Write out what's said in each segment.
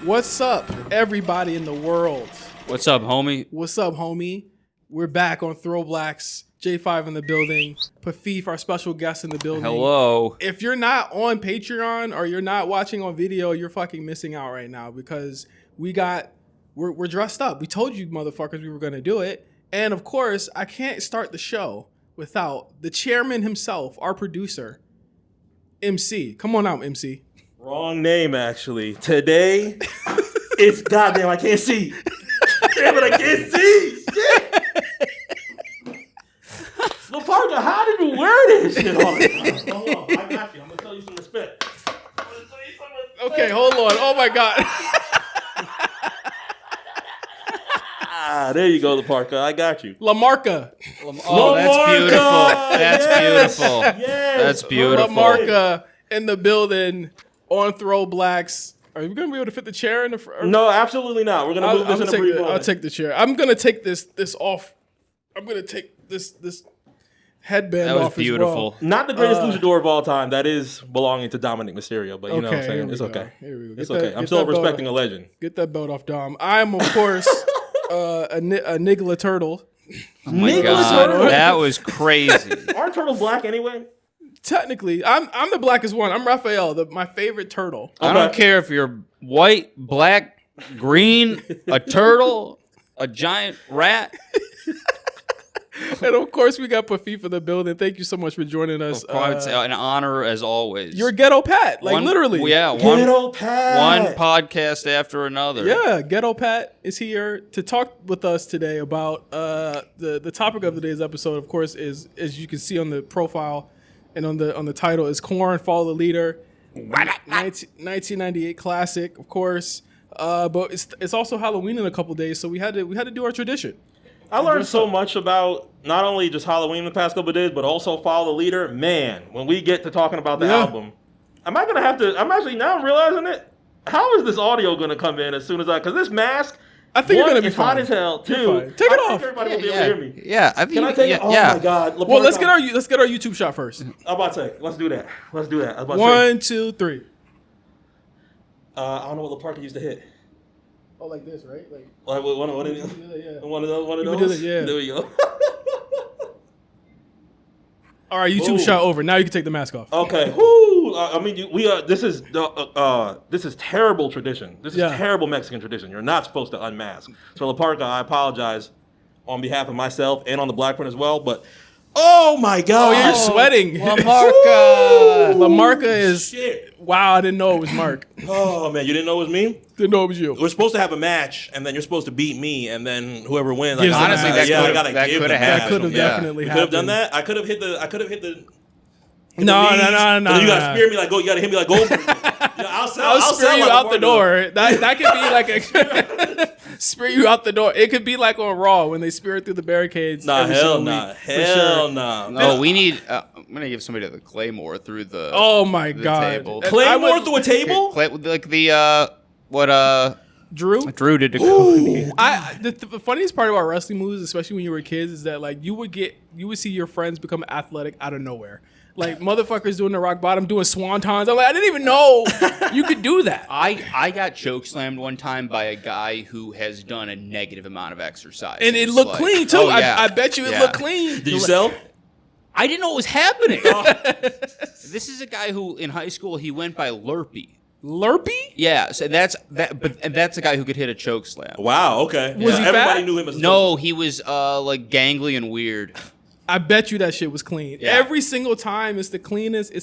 What's up, everybody in the world? What's up, homie? What's up, homie? We're back on ThrowBLKs. J5 in the building. Pafif, our special guest in the building. Hello. If you're not on Patreon or you're not watching on video, you're fucking missing out right now because we're dressed up. We told you motherfuckers we were gonna do it. And of course, I can't start the show without the chairman himself, our producer, MC. Come on out, MC. Wrong name, actually. Today, it's goddamn, I can't see. Damn it, I can't see. Shit. So, Parker, how did you wear this shit all the time? Hold on, I got you. I'm going to tell you some respect. Okay, hold on. Oh, my God. There you go, Parker. I got you. LaMarca. Oh, that's beautiful. That's beautiful. Yes. That's beautiful. LaMarca in the building on ThrowBLKs. Are we going to be able to fit the chair in the front? No, absolutely not. We're going to move this in a brief moment. I'll take the chair. I'm going to take this off. I'm going to take this headband off beautiful. as well. Not the greatest luchador of all time. That is belonging to Dominic Mysterio, but you know what I'm saying? It's okay. Here we go. It's okay. I'm still respecting a legend. Get that belt off, Dom. I am, of course, a Nigla turtle. Oh my God, that was crazy. Aren't turtles black anyway? Technically, I'm the blackest one. I'm Raphael, my favorite turtle. I don't care if you're white, black, green, a turtle, a giant rat. And of course, we got Pafif in the building. Thank you so much for joining us. It's an honor as always. You're Ghetto Pat, literally. Yeah, Ghetto Pat. One podcast after another. Yeah, Ghetto Pat is here to talk with us today about the topic of today's episode. Of course, is as you can see on the profile and on the title is KoRn Follow the Leader, 1998 classic, of course. But it's also Halloween in a couple days, so we had to do our tradition. I learned so much about not only just Halloween the past couple of days, but also Follow the Leader. Man, when we get to talking about the album, I'm realizing it. How is this audio going to come in as soon as because this mask, I think you're going to be hot fine. as hell, too. Take it off. Everybody will be able to hear me. Yeah, I think. Can I take it? Oh my God. Well, let's get our YouTube shot first. I'm about to say, let's do that. I was about to One, two, three. I don't know what LaParca used to hit. Oh, like this, right? One of those? Yeah. There we go. All right, YouTube shot over. Now you can take the mask off. Okay. Woo. I mean, we are. This is terrible tradition. This is terrible Mexican tradition. You're not supposed to unmask. So LaParca, I apologize on behalf of myself and on the BlkPrint as well. But oh my God, you're sweating. LaMarca is. Shit. Wow, I didn't know it was Mark. Oh man, you didn't know it was me? Didn't know it was you. We're supposed to have a match, and then you're supposed to beat me, and then whoever wins. Honestly, that could have definitely You happened. could have done that. I could have hit the. No. You gotta spear me like go. You gotta hit me like go. I'll spear you out the door. That could be like a spear you out the door. It could be like on Raw when they spear through the barricades. Hell no. No, we need. I'm gonna give somebody the claymore through the. Oh my God! Table. Claymore through a table? Like the what Drew did to Cody. The funniest part about wrestling moves, especially when you were kids, is that like you would see your friends become athletic out of nowhere. Like motherfuckers doing the rock bottom, doing swantons. I'm like, I didn't even know you could do that. I got choke slammed one time by a guy who has done a negative amount of exercise. And it looked clean too. Oh, yeah. I bet you it looked clean. Did you sell? I didn't know what was happening. This is a guy who in high school he went by Lurpy. Lurpy? Yeah, so that's a guy who could hit a choke slam. Wow. Okay. Was he everybody fat? knew him as No, he was like gangly and weird. I bet you that shit was clean. Yeah. Every single time, it's the cleanest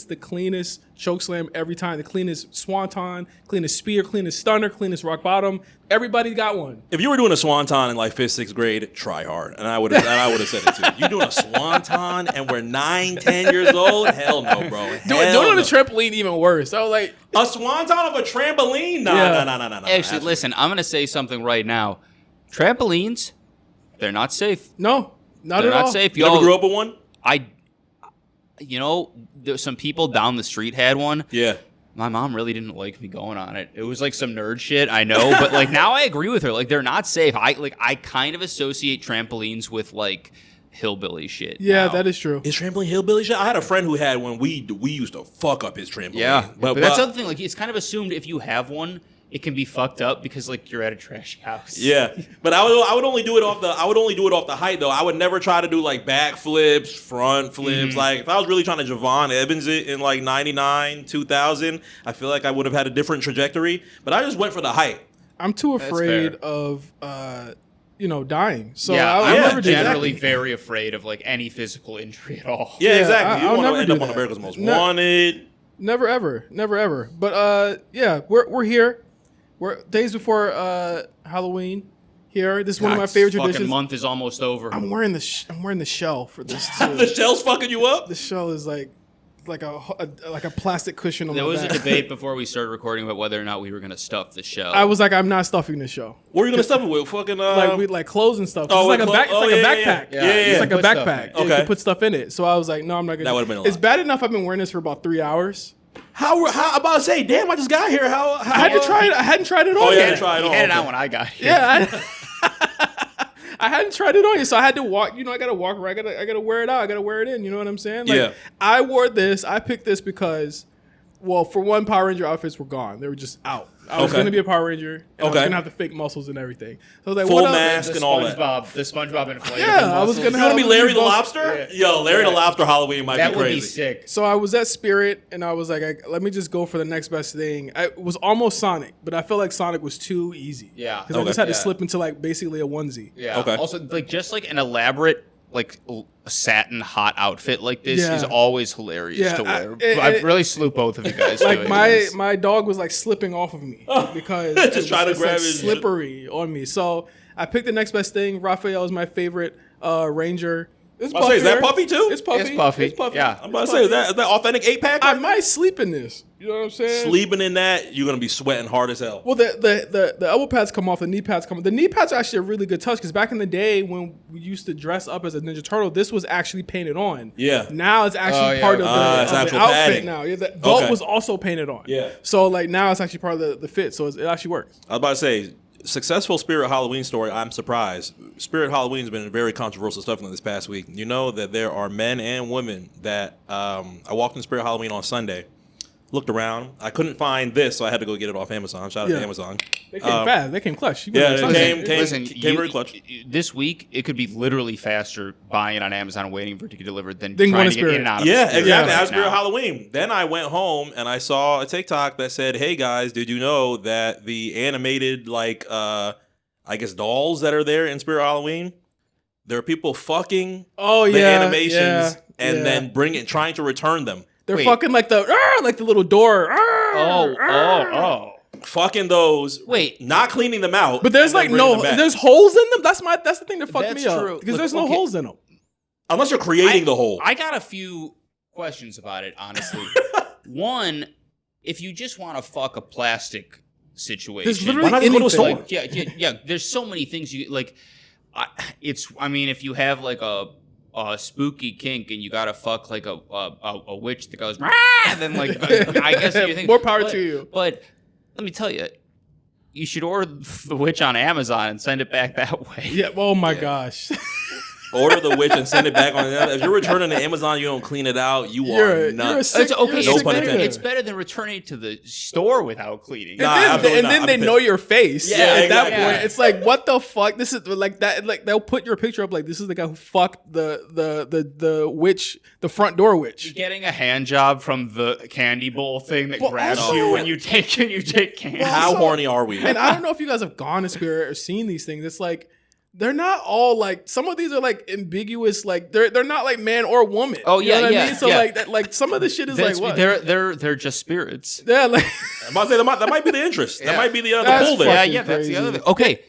choke slam every time. The cleanest swanton, cleanest spear, cleanest stunner, cleanest rock bottom. Everybody got one. If you were doing a swanton in like 5th, 6th grade, try hard, and I would have said it too. You doing a swanton and we're 9, 10 years old? Hell no, bro. Doing it on a trampoline even worse. I was like, a swanton of a trampoline? No. Actually, listen, I'm gonna say something right now. Trampolines, they're not safe. no. Not They're at all. not safe. You ever grew up with one? There's some people down the street had one. Yeah. My mom really didn't like me going on it. It was like some nerd shit, I know, but like now I agree with her. Like they're not safe. I kind of associate trampolines with like hillbilly shit. Yeah, now. that is true. Is trampoline hillbilly shit? I had a friend who had one. We used to fuck up his trampoline. Yeah, but that's the other thing. Like it's kind of assumed if you have one, it can be fucked up because like you're at a trashy house. Yeah, but I would only do it off the height though. I would never try to do like back flips, front flips. Like if I was really trying to Javon Evans it in like 99, 2000, I feel like I would have had a different trajectory. But I just went for the height. I'm too afraid of dying. So yeah, I'll I'm never do that. generally very afraid of like any physical injury at all. Yeah, exactly. You I'll don't want never to end do up on that. America's Most Wanted. Never ever. But yeah, we're here. We're days before Halloween. Here, this is one of my favorite fucking traditions. month is almost over. I'm wearing the shell for this too. The shell's fucking you up. The shell is like a plastic cushion on There my was back. a debate before we started recording about whether or not we were gonna stuff the shell. I was like, I'm not stuffing the shell. What are you gonna stuff it with? Fucking Like clothes and stuff. Oh, It's like a backpack. Yeah, It's like a put stuff in backpack. it. You Okay. can put stuff in it. So I was like, no, I'm not gonna. That would've been a lot. It's bad enough I've been wearing this for about 3 hours. How I'm about to say, damn, I just got here. How I had to try it. I hadn't tried it on Oh, yet. yeah, try it He on. had it Okay. on when I got here. Yeah, I hadn't tried it on yet, so I had to walk. I gotta walk. I gotta wear it out. I gotta wear it in. You know what I'm saying? Like, Yeah. I wore this. I picked this because, well, for one, Power Ranger outfits were gone. They were just out. I was Okay. gonna be a Power Ranger, and I was Okay. gonna have the fake muscles and everything. So I was like, Full what up? mask The and all that. the SpongeBob inflatable. Yeah, I was muscles. gonna You want to be have Larry the these Lobster? Yo, Larry the Lobster Halloween might That be would crazy. be sick. So I was at Spirit, and I was like, let me just go for the next best thing. It was almost Sonic, but I felt like Sonic was too easy. Yeah. because I just had to Yeah. slip into like basically a onesie. Yeah. Okay. Also, like just like an elaborate like satin hot outfit like this Yeah. is always hilarious Yeah, to wear. I I really salute both of you guys. Like doing my this. my dog was like slipping off of me because Just it was trying to just, grab like, his- slippery on me. So I picked the next best thing. Raphael is my favorite Ranger. It's I was gonna say, is that puffier. Puffy too? It's puffy. It's puffy. It's puffy. Yeah. I'm about to say, is that authentic 8-pack? I might sleep in this. You know what I'm saying? Sleeping in that, you're gonna be sweating hard as hell. Well, the elbow pads come off, the knee pads come off. The knee pads are actually a really good touch because back in the day when we used to dress up as a Ninja Turtle, this was actually painted on. Yeah. Now it's actually yeah. part of It's the actual outfit padding. now. Yeah, the belt Okay. was also painted on. Yeah. So like now it's actually part of the fit. So it actually works. I was about to say, successful Spirit Halloween story. I'm surprised. Spirit Halloween's been very controversial stuff in this past week. You know that there are men and women that I walked in Spirit Halloween on Sunday, looked around. I couldn't find this, so I had to go get it off Amazon. Shout out Yeah. to Amazon. They came fast. They came clutch. Yeah, Sunday. they came Listen, very clutch. This week, it could be literally faster buying it on Amazon and waiting for it to get delivered than Then trying going to to get Spirit. in and out of Yeah, Spirit exactly. right As Spirit now. Halloween. Then I went home and I saw a TikTok that said, "Hey guys, did you know that the animated I guess dolls that are there in Spirit Halloween, there are people fucking Oh the yeah, animations and yeah. then trying to return them. They're Wait. fucking like the little door. Oh. Fucking those. Wait. Not cleaning them out. But there's and then like bringing no, them back. there's holes in them. That's the thing that fucked That's me up true. because Look, there's no okay. holes in them. Unless you're creating the hole. I got a few questions about it, honestly. One, if you just want to fuck a plastic situation, There's literally Why not just go to a store? anything. yeah. There's so many things you like. I mean, if you have like a spooky kink and you gotta fuck like a witch that goes, "Rah!" then like I guess you think More power to you. But let me tell you, you should order the witch on Amazon and send it back that way. Yeah. Oh my gosh. Order the witch and send it back on. If you're returning to Amazon, you don't clean it out. You are nuts. sick- It's okay. you're a No sick pun nigga. intended. It's better than returning it to the store without cleaning. Nah, And then, absolutely and not. then I'm they pissed. know your face. Yeah, at that exactly. point, it's like, what the fuck? This is like that. Like they'll put your picture up. Like this is the guy who fucked the witch, the front door witch. Getting a hand job from the candy bowl thing that But grabs also- you when you take candy. How Also- horny are we? And I don't know if you guys have gone to Spirit or seen these things. It's like they're not all like some of these are like ambiguous. Like they're not like man or woman. Oh, You know yeah, what I yeah, mean? So yeah. like that, like some of the shit is That's- like what? They're just spirits. Yeah, like I'm about to say that might be the interest. That Yeah. might be the That's pull there. fucking Yeah, that's the other crazy. thing. Okay,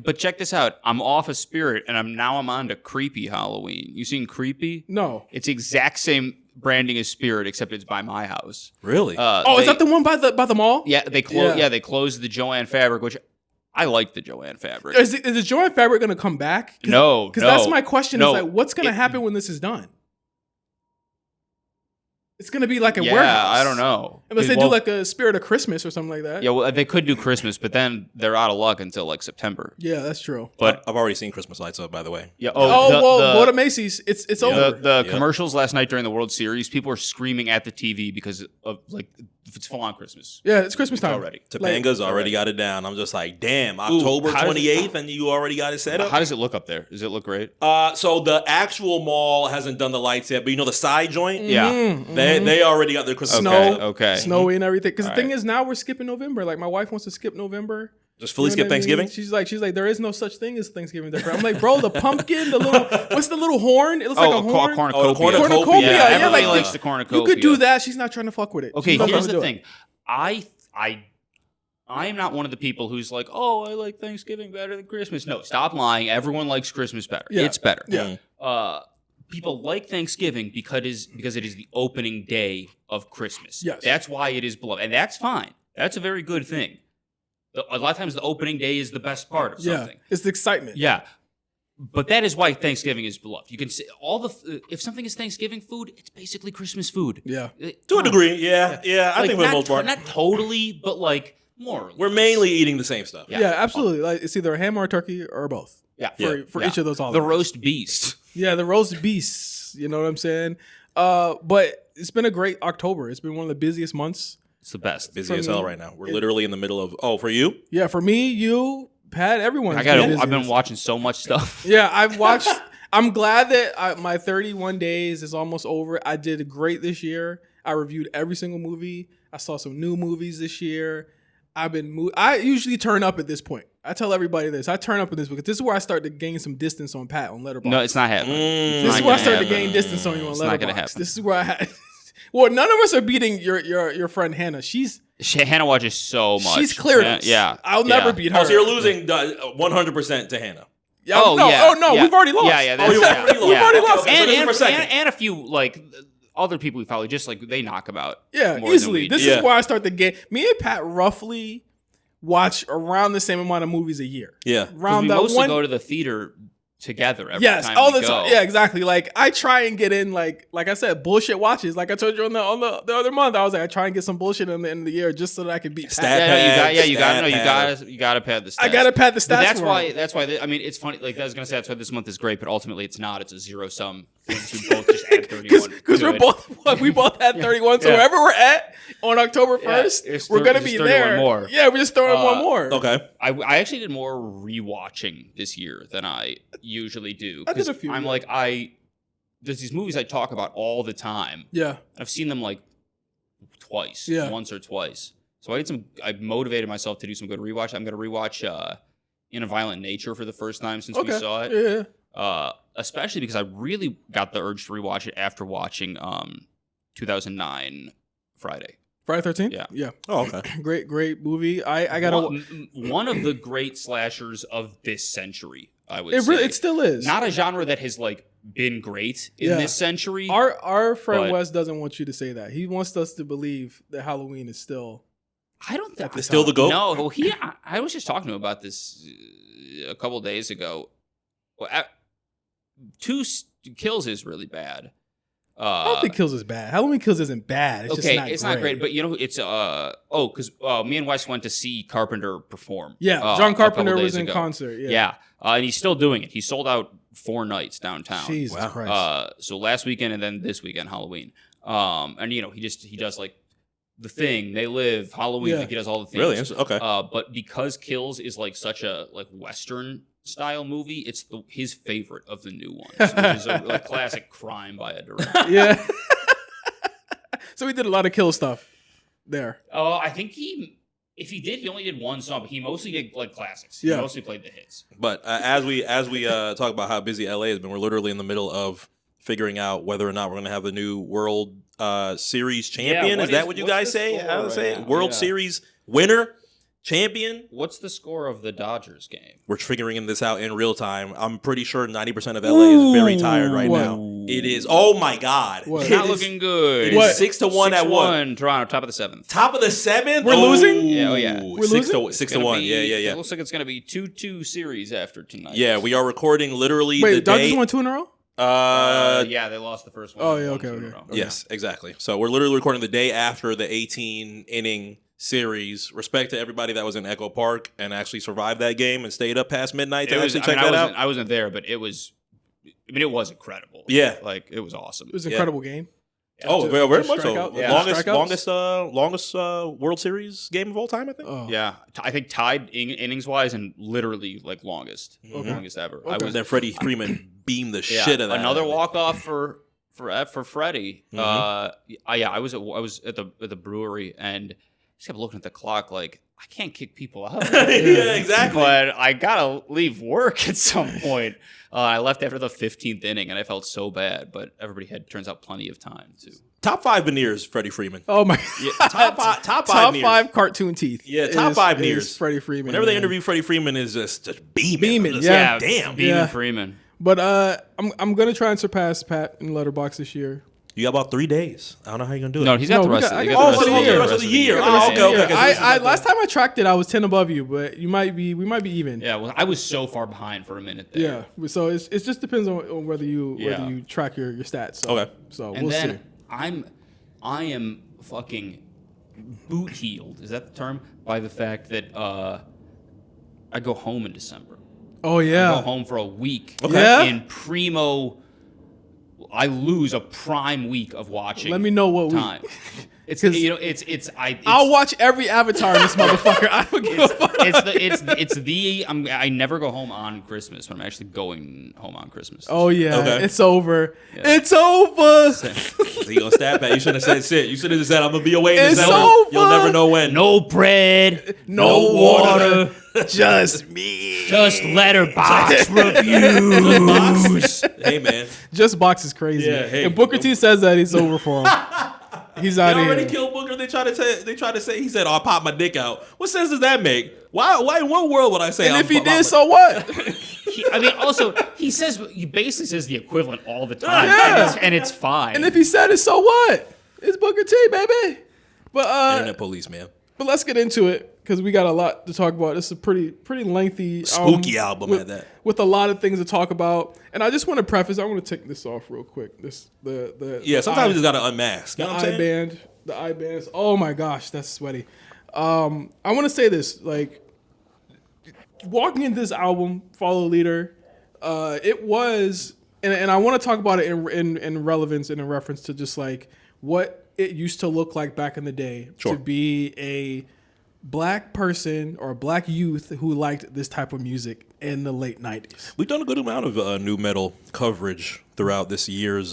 but check this out. I'm off a spirit, and I'm on to creepy Halloween. You seen creepy? no. It's the exact same branding as spirit, except it's by my house. Really? Oh, is that the one by the mall? Yeah, they closed. Yeah. Yeah, they closed the Joanne fabric, which I like the Joanne fabric. Is the Joanne fabric going to come back? No, because no, that's my question. no. Is like, what's going to It- happen when this is done? It's going to be like a Yeah, warehouse. I don't know. Unless they Well, do like a Spirit of Christmas or something like that. yeah, well, they could do Christmas, but then they're out of luck until like September. Yeah, that's true. But I've already seen Christmas lights up, by the way. yeah, Go to Macy's. It's over. The Yeah. commercials last night during the World Series, people were screaming at the TV because of like it's full on Christmas. Yeah, it's Christmas time already. Topanga's already got it down. I'm just like, damn, October 28th, and you already got it set up. How does it look up there? Does it look great? So the actual mall hasn't done the lights yet, but you know the side joint? Yeah. They already got their Christmas Snow, Okay. snowy and everything. Because the All thing right. is, now we're skipping November. Like my wife wants to skip November. Just fully You know skip what I mean? Thanksgiving? She's like, there is no such thing as Thanksgiving Day. I'm like, bro, the pumpkin, the little, what's the little horn? It looks like a horn. cornucopia. Oh, the cornucopia. Cornucopia. Yeah, Yeah, everybody like likes the cornucopia. You could do that. She's not trying to fuck with it. Okay, She's not here's trying to the do it. thing. I am not one of the people who's like, oh, I like Thanksgiving better than Christmas. No, stop lying. Everyone likes Christmas better. Yeah. It's better. Yeah. People like Thanksgiving because it is the opening day of Christmas. Yes. That's why it is beloved. And that's fine. That's a very good thing. A lot of times the opening day is the best part of something. Yeah, it's the excitement. Yeah. But that is why Thanksgiving is beloved. You can say if something is Thanksgiving food, it's basically Christmas food. Yeah. To a degree, yeah. I Like, think for the most part. Not totally, but like more or less. We're mainly eating the same stuff. Yeah, absolutely. Like it's either a ham or a turkey or both. Yeah. For each of those holidays. The roast beast. Yeah, the roast beasts. You know what I'm saying? But it's been a great October. It's been one of the busiest months. It's the best. Busy as hell right now. We're literally in the middle of. For you? Yeah, for me, you, Pat, everyone. I've been watching so much stuff. Yeah, I've watched. I'm glad that my 31 days is almost over. I did great this year. I reviewed every single movie. I saw some new movies this year. I usually turn up at this point. I tell everybody this. I turn up at this because this is where I start to gain some distance on Pat on Letterboxd. No, it's not happening. This is where I start to gain distance on you on It's not gonna Letterboxd. happen. This is where I had. Well, none of us are beating your friend Hannah. Hannah watches so much. She's cleared us. Yeah. I'll never beat her. Oh, so you're losing 100% to Hannah. Yeah, Oh, no, yeah. Oh no, Yeah. we've already lost. Yeah, Oh, you've already lost. We've already lost. Okay, so this is for second. And a few like other people we follow, just like they knock about. Yeah, more easily. Than we This do. is where I start to get. Me and Pat roughly watch around the same amount of movies a year. Yeah. 'Cause Around we that mostly one. go to the theater together every Yes, time all we the go. time. Yeah, exactly. Like I try and get in like I said, bullshit watches. Like I told you on the other month, I was like, I try and get some bullshit in the end of the year just so that I can beat Stat Pat. You gotta pad the stats. I gotta pad the stats. But for him. that's why. I mean, it's funny. Like I was gonna say, that's why this month is great, but ultimately it's not. It's a zero sum. We both just add 31. Because we both had 31. So Yeah. wherever we're at on October 1st, it's we're gonna just be 31 there. more. Yeah, we're just throwing one more. Okay. I actually did more rewatching this year than I usually do. I did 'Cause a few, I'm yeah. like there's these movies I talk about all the time. Yeah. I've seen them like twice, Yeah. once or twice. So I motivated myself to do some good rewatch. I'm gonna rewatch In a Violent Nature for the first time since we saw it. Yeah. Especially because I really got the urge to rewatch it after watching 2009 Friday. Friday 13th? Yeah. Yeah. Oh, okay. Great movie. I got one of the great slashers of this century, I would it say. it still is. Not a genre that has like been great in Yeah. this century. Our friend but- Wes doesn't want you to say that. He wants us to believe that Halloween is still I don't think It's still the GOAT? No, well, I was just talking to him about this a couple of days ago. Well, Kills is really bad. I don't think Kills is bad. Halloween Kills isn't bad. It's Okay, just it's not great, but you know, it's because me and Wes went to see Carpenter perform. Yeah, a John couple Carpenter days was in ago. concert. Yeah. Yeah, and he's still doing it. He sold out 4 nights downtown. Jesus Wow. Christ. So last weekend and then this weekend, Halloween. And you know, he does like The Thing, They Live, Halloween. Yeah. Like he does all the things. Really? Okay. But because Kills is like such a like Western style movie, it's his favorite of the new ones, which is a like, classic crime by a director. Yeah. So we did a lot of Kill stuff there. I think if he did, he only did one song, but he mostly did like classics. He Yeah. mostly played the hits. But as we talk about how busy LA has been, we're literally in the middle of figuring out whether or not we're going to have the new World Series champion. what Is that is- what you what's guys the say? score How to right say it? now? World Yeah. Series winner, champion. What's the score of the Dodgers game? We're figuring this out in real time. I'm pretty sure 90% of LA is very tired right What? now. It is. Oh my God! What? It Not is- looking good. It is What? 6-1 at what? 6-1, Toronto, top of the 7th. Top of the 7th. We're losing? Yeah, oh, yeah. We're 6 losing? to 1. Yeah. It looks like it's going to be 2-2 series after tonight. Yeah, we are recording literally Wait, the Dodgers day. won 2 in a row? Yeah, they lost the first one. Oh, yeah, Won okay, 2 in a okay. row. Yes, exactly. So we're literally recording the day after the 18-inning series. Respect to everybody that was in Echo Park and actually survived that game and stayed up past midnight to actually check that out. I wasn't there, but it was. I mean, it was incredible. Yeah. like it was awesome. It was an incredible game. Oh, very much so. strikeout- Yeah. Longest World Series game of all time, I think. Oh. Yeah, I think tied innings wise and longest ever. I And was then Freddie Freeman beamed the shit out of that. another walk off for Freddie. I was at the brewery and just kept looking at the clock like I can't kick people out. Yeah, exactly. But I gotta leave work at some point. I left after the 15th inning and I felt so bad, but everybody had turns out plenty of time too. Top 5 veneers, Freddie Freeman. Oh my! Yeah, top five Top veneers. 5 cartoon teeth. Yeah, top 5 veneers. Freddie Freeman. Whenever they man. interview Freddie Freeman, is just beaming. Beaming, Just yeah. like, damn. Beeman Yeah. Freeman. But I'm gonna try and surpass Pat in Letterboxd this year. You got about 3 days. I don't know how you're gonna do it. No, he's got No, the we rest got- of I the got got the the rest of the rest of the year. year. Yeah. Oh, okay. I last time I tracked it, I was 10 above you, but we might be even. Yeah, well, I was so far behind for a minute there. Yeah. So it just depends on whether you Yeah. track your stats. So, Okay. So And we'll then see. I am fucking boot healed. Is that the term? By the fact that I go home in December. Oh I go yeah. home for a week. Okay. Yeah? In primo, I lose a prime week of watching. Let me know what time. week. It's 'Cause it's I'll watch every Avatar in this motherfucker. I don't give a fuck. I never go home on Christmas when I'm actually going home on Christmas. Oh yeah, Okay. it's over. Yeah. It's over. So you gonna stab that? You should have said shit. You should have just said I'm gonna be away in It's December. over. You'll never know when. No bread, No water, just me. just letterbox reviews. Hey man, Just Box is crazy. Yeah, hey. If Booker T says that, it's over for him. He's they out of already here. killed Booker. They tried to say he said, "Oh, I popped my dick out." What sense does that make? Why in what world would I say? And I'm if he pop my- did, so what? Also, he basically says the equivalent all the time, Yeah. and it's fine. And if he said it, so what? It's Booker T, baby. But Internet police, man. But let's get into it because we got a lot to talk about. This is a pretty lengthy, Spooky album with, at that. with a lot of things to talk about. And I just want to preface. I want to take this off real quick. Yeah, sometimes you just gotta unmask. You know what I'm saying? The eye bands. Oh my gosh, that's sweaty. I want to say this, like, walking into this album, Follow Leader, it was, and I want to talk about it in relevance and in reference to just like what it used to look like back in the day Sure. to be a black person or a black youth who liked this type of music in the late 90s. We've done a good amount of new metal coverage throughout this year's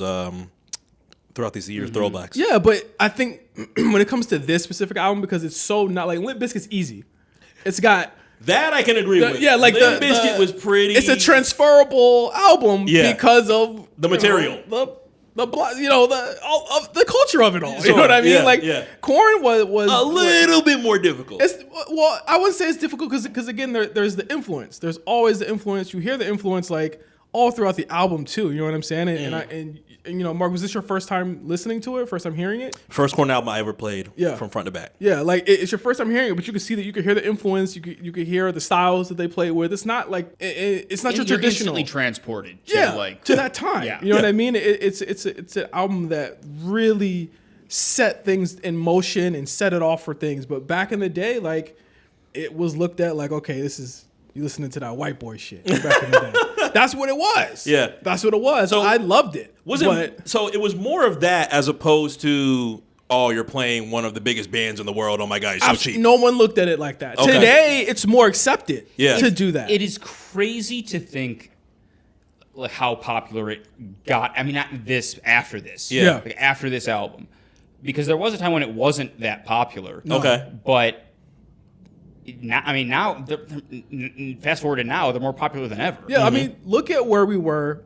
throwbacks. Yeah, but I think when it comes to this specific album, because it's so not like Limp Bizkit's easy. It's got That I can agree with. yeah, like Limp the Bizkit was pretty. It's a transferable album Yeah. because of The material. the culture of it all. You Sure, know what I mean? yeah, like yeah. KoRn was a little bit more difficult. It's, well, I wouldn't say it's difficult because again, there's the influence. There's always the influence. You hear the influence like all throughout the album too. You know what I'm saying? And you know, Mark, was this your first time listening to it? First time hearing it? First KoRn album I ever played. Yeah. From front to back. Yeah, like it's your first time hearing it, but you can see that you can hear the influence. You could hear the styles that they play with. It's not like it's not your You're traditional. instantly transported to To that time. Yeah. You know what I mean? It's an album that really set things in motion and set it off for things. But back in the day, like it was looked at like, okay, this is you listening to that white boy shit back in the day. That's what it was. Yeah. That's what it was. So I loved it. So it was more of that as opposed to, oh, you're playing one of the biggest bands in the world. Oh my God, you're so cheap. No one looked at it like that. Okay. Today, it's more accepted Yeah. to do that. It is crazy to think like how popular it got. I mean, not this after this. Yeah. Like after this album, because there was a time when it wasn't that popular. Okay. But now, I mean, now fast forward to now, they're more popular than ever. Yeah, I mean, look at where we were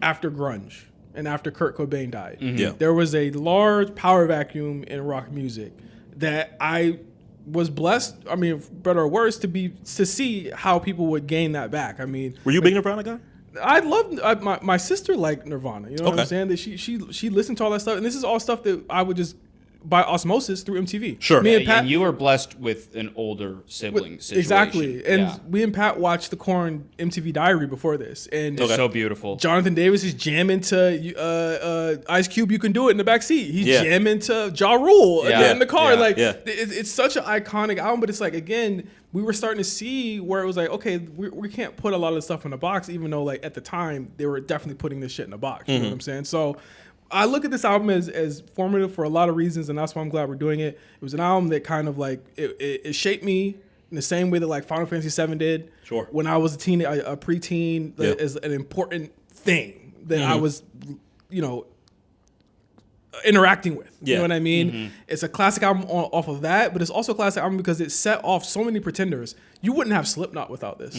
after grunge and after Kurt Cobain died. Yeah. There was a large power vacuum in rock music that I was blessed, I mean, better or worse, to see how people would gain that back. I mean, Were you a big Nirvana guy? I loved my sister liked Nirvana. You know what Okay. I'm saying? That she listened to all that stuff, and this is all stuff that I would just by osmosis through MTV. Sure. Me and Yeah, Pat. and you were blessed with an older sibling situation. Exactly. And Yeah. we and Pat watched the KoRn MTV Diary before this. And It's so beautiful. Jonathan Davis is jamming to Ice Cube, You Can Do It in the back seat. He's Yeah. jamming to Ja Rule Yeah. in the car. Yeah. Like Yeah. it's such an iconic album, but it's like, again, we were starting to see where it was like, okay, we can't put a lot of stuff in a box, even though like at the time they were definitely putting this shit in a box. You know what I'm saying? So I look at this album as formative for a lot of reasons, and that's why I'm glad we're doing it. It was an album that kind of like it shaped me in the same way that like Final Fantasy VII did. Sure. When I was a preteen, as an important thing that I was, interacting with. You know what I mean? It's a classic album off of that, but it's also a classic album because it set off so many pretenders. You wouldn't have Slipknot without this.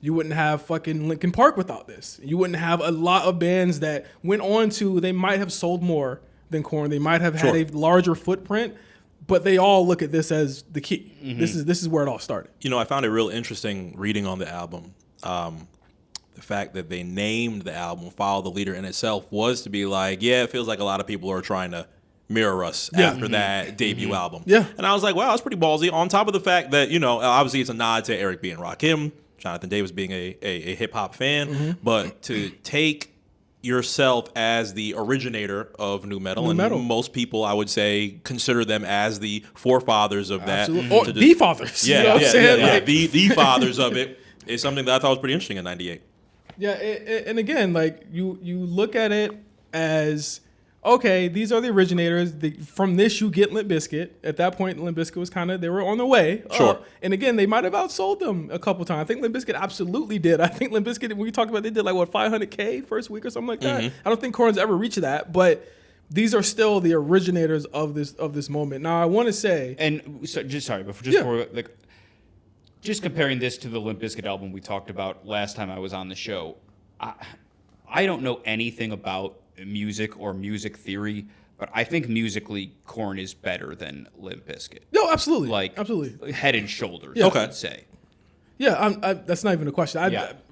You wouldn't have fucking Linkin Park without this. You wouldn't have a lot of bands that went on to, they might have sold more than KoRn. They might have had a larger footprint, but they all look at this as the key. This is where it all started. I found it real interesting reading on the album. The fact that they named the album Follow the Leader in itself was to be like, it feels like a lot of people are trying to mirror us after that debut album. Yeah. And I was like, wow, that's pretty ballsy. On top of the fact that, obviously it's a nod to Eric B. and Rakim, Jonathan Davis being a hip-hop fan, but to take yourself as the originator of nu metal, most people, I would say, consider them as the forefathers of that. Or the fathers. Yeah, you know what I'm saying? Like, the fathers of it is something that I thought was pretty interesting in '98. Yeah, and again, like you look at it as, okay, these are the originators. From this, you get Limp Bizkit. At that point, Limp Bizkit was they were on the way. Sure. And again, they might have outsold them a couple times. I think Limp Bizkit absolutely did. I think Limp Bizkit, when we talked about, they did like, what, 500K first week or something like that? I don't think KoRn's ever reached that, but these are still the originators of this moment. Now, I want to say... And so, just comparing this to the Limp Bizkit album we talked about last time I was on the show, I don't know anything about music or music theory, but I think musically KoRn is better than Limp Bizkit. No, absolutely. Absolutely. Head and shoulders, Yeah. I would say. Yeah, that's not even a question.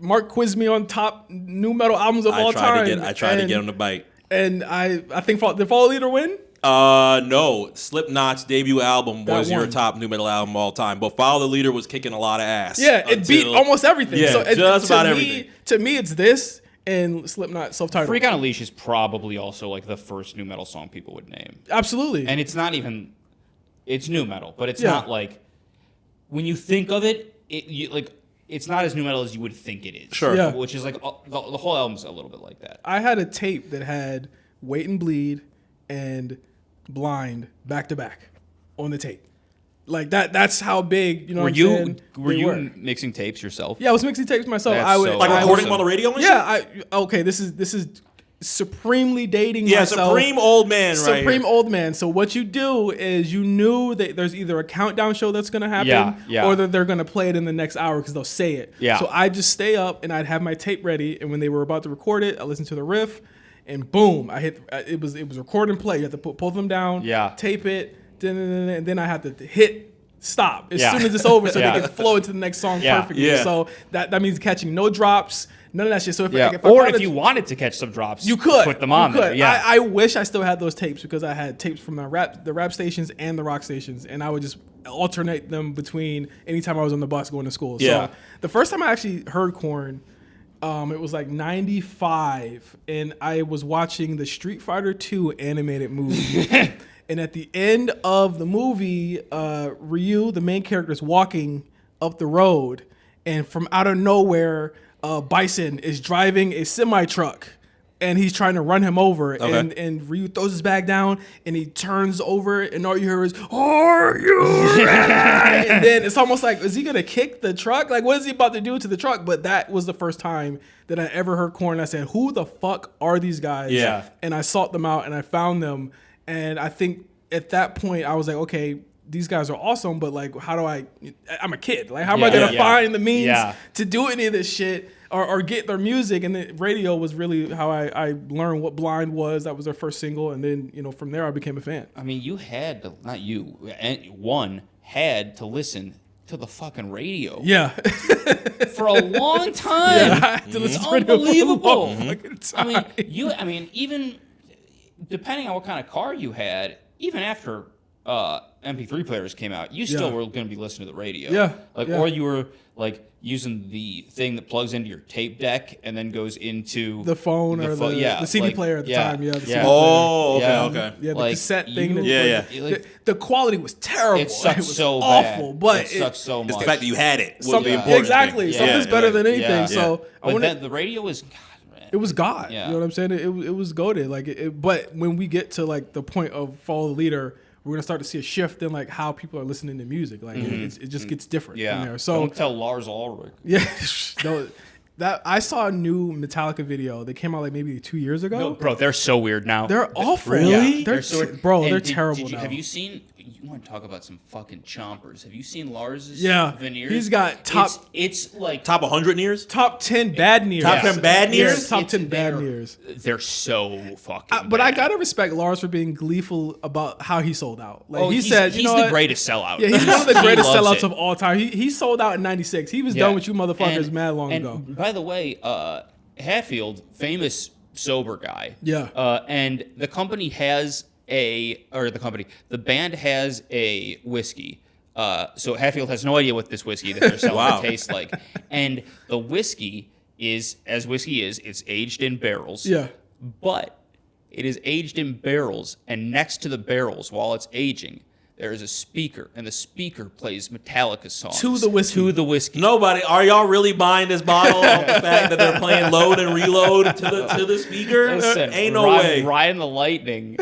Mark quizzed me on top nu metal albums of all time. I tried to get him to bite. And I think did Follow Leader win? No. Slipknot's debut album was your one. top nu metal album of all time, but Follow the Leader was kicking a lot of ass. Yeah, it beat almost everything. Yeah, so just about everything. To me, it's this and Slipknot self-titled. Freak on a Leash is probably also like the first nu metal song people would name. Absolutely. And it's not even, it's nu metal, but it's not like, when you think of it, it's not as nu metal as you would think it is. Sure. Yeah. Which is like, the whole album's a little bit like that. I had a tape that had Wait and Bleed and Blind back to back on the tape. Like that's how big, Were you mixing tapes yourself? Yeah, I was mixing tapes myself. That's so like recording them on the radio and shit? Yeah, this is supremely dating myself. Supreme old man, right? Supreme old man. So what you do is you knew that there's either a countdown show that's going to happen or that they're going to play it in the next hour because they'll say it. Yeah. So I just stay up and I'd have my tape ready, and when they were about to record it, I listened to the riff, and boom, I hit. It was record and play. You have to pull them down, tape it, and then I had to hit stop as soon as it's over so they can flow into the next song perfectly. Yeah. So that means catching no drops. None of that shit. So if you wanted to catch some drops, you could put them on there. Yeah. I wish I still had those tapes because I had tapes from the rap stations and the rock stations, and I would just alternate them between anytime I was on the bus going to school. Yeah. So the first time I actually heard KoRn, it was like 95, and I was watching the Street Fighter 2 animated movie. And at the end of the movie, Ryu, the main character, is walking up the road, and from out of nowhere, Bison is driving a semi-truck, and he's trying to run him over. Okay. And Ryu throws his bag down, and he turns over, and all you hear is, "Are you ready?" And then it's almost like, is he going to kick the truck? Like, what is he about to do to the truck? But that was the first time that I ever heard KoRn. I said, who the fuck are these guys? Yeah. And I sought them out, and I found them. And I think at that point, I was like, okay, these guys are awesome, but like, I'm a kid. Like, how am I going to find the means to do any of this shit or get their music? And the radio was really how I learned what Blind was. That was their first single. And then, from there, I became a fan. I mean, you had to, not you, one had to listen to the fucking radio. Yeah. For a long time. Yeah, it's unbelievable. I mean, even depending on what kind of car you had, even after MP3 players came out, you still were going to be listening to the radio. Yeah. Or you were like using the thing that plugs into your tape deck and then goes into the phone or the CD player at the time. Yeah. The CD oh, player. okay. Yeah, the cassette thing. The quality was terrible. It sucked so awful, bad. But it sucked so much. It's the fact that you had it. Exactly. Something's better than anything. Yeah. So but the radio was, God, It was God. Yeah. You know what I'm saying? It was goated. Like, but when we get to like the point of Follow the Leader, we're gonna start to see a shift in like how people are listening to music. Like, it just gets different from there. So don't tell Lars Ulrich. yeah, no, that I saw a new Metallica video that came out like maybe 2 years ago. No, bro, they're so weird now. They're awful. Really? They're so weird. bro. And They're terrible now. Have you seen? You want to talk about some fucking chompers? Have you seen Lars's veneers? He's got top It's like Top 100 years? top 10 bad nears. Top 10 bad Yeah, nears? top 10 bad nears. They're so fucking. But I bad. gotta respect Lars for being gleeful about how he sold out. Like Oh, he he's, said, he's you know the what? greatest sellout. Yeah, he's one of the He greatest loves sellouts it. of all time. He sold out in '96. He was Yeah. done with you motherfuckers And- mad long and ago. By the way, Hatfield, famous sober guy. Yeah. And the company has the band has a whiskey. So Hatfield has no idea what this whiskey that they're selling Wow. tastes like. And the whiskey is, as whiskey is, it's aged in barrels. Yeah. But it is aged in barrels, and next to the barrels, while it's aging, there is a speaker, and the speaker plays Metallica songs. To the whiskey. To the whiskey. Nobody. Are y'all really buying this bottle off the fact that they're playing load and reload to the speaker? Listen, Ain't no way. Riding the Lightning.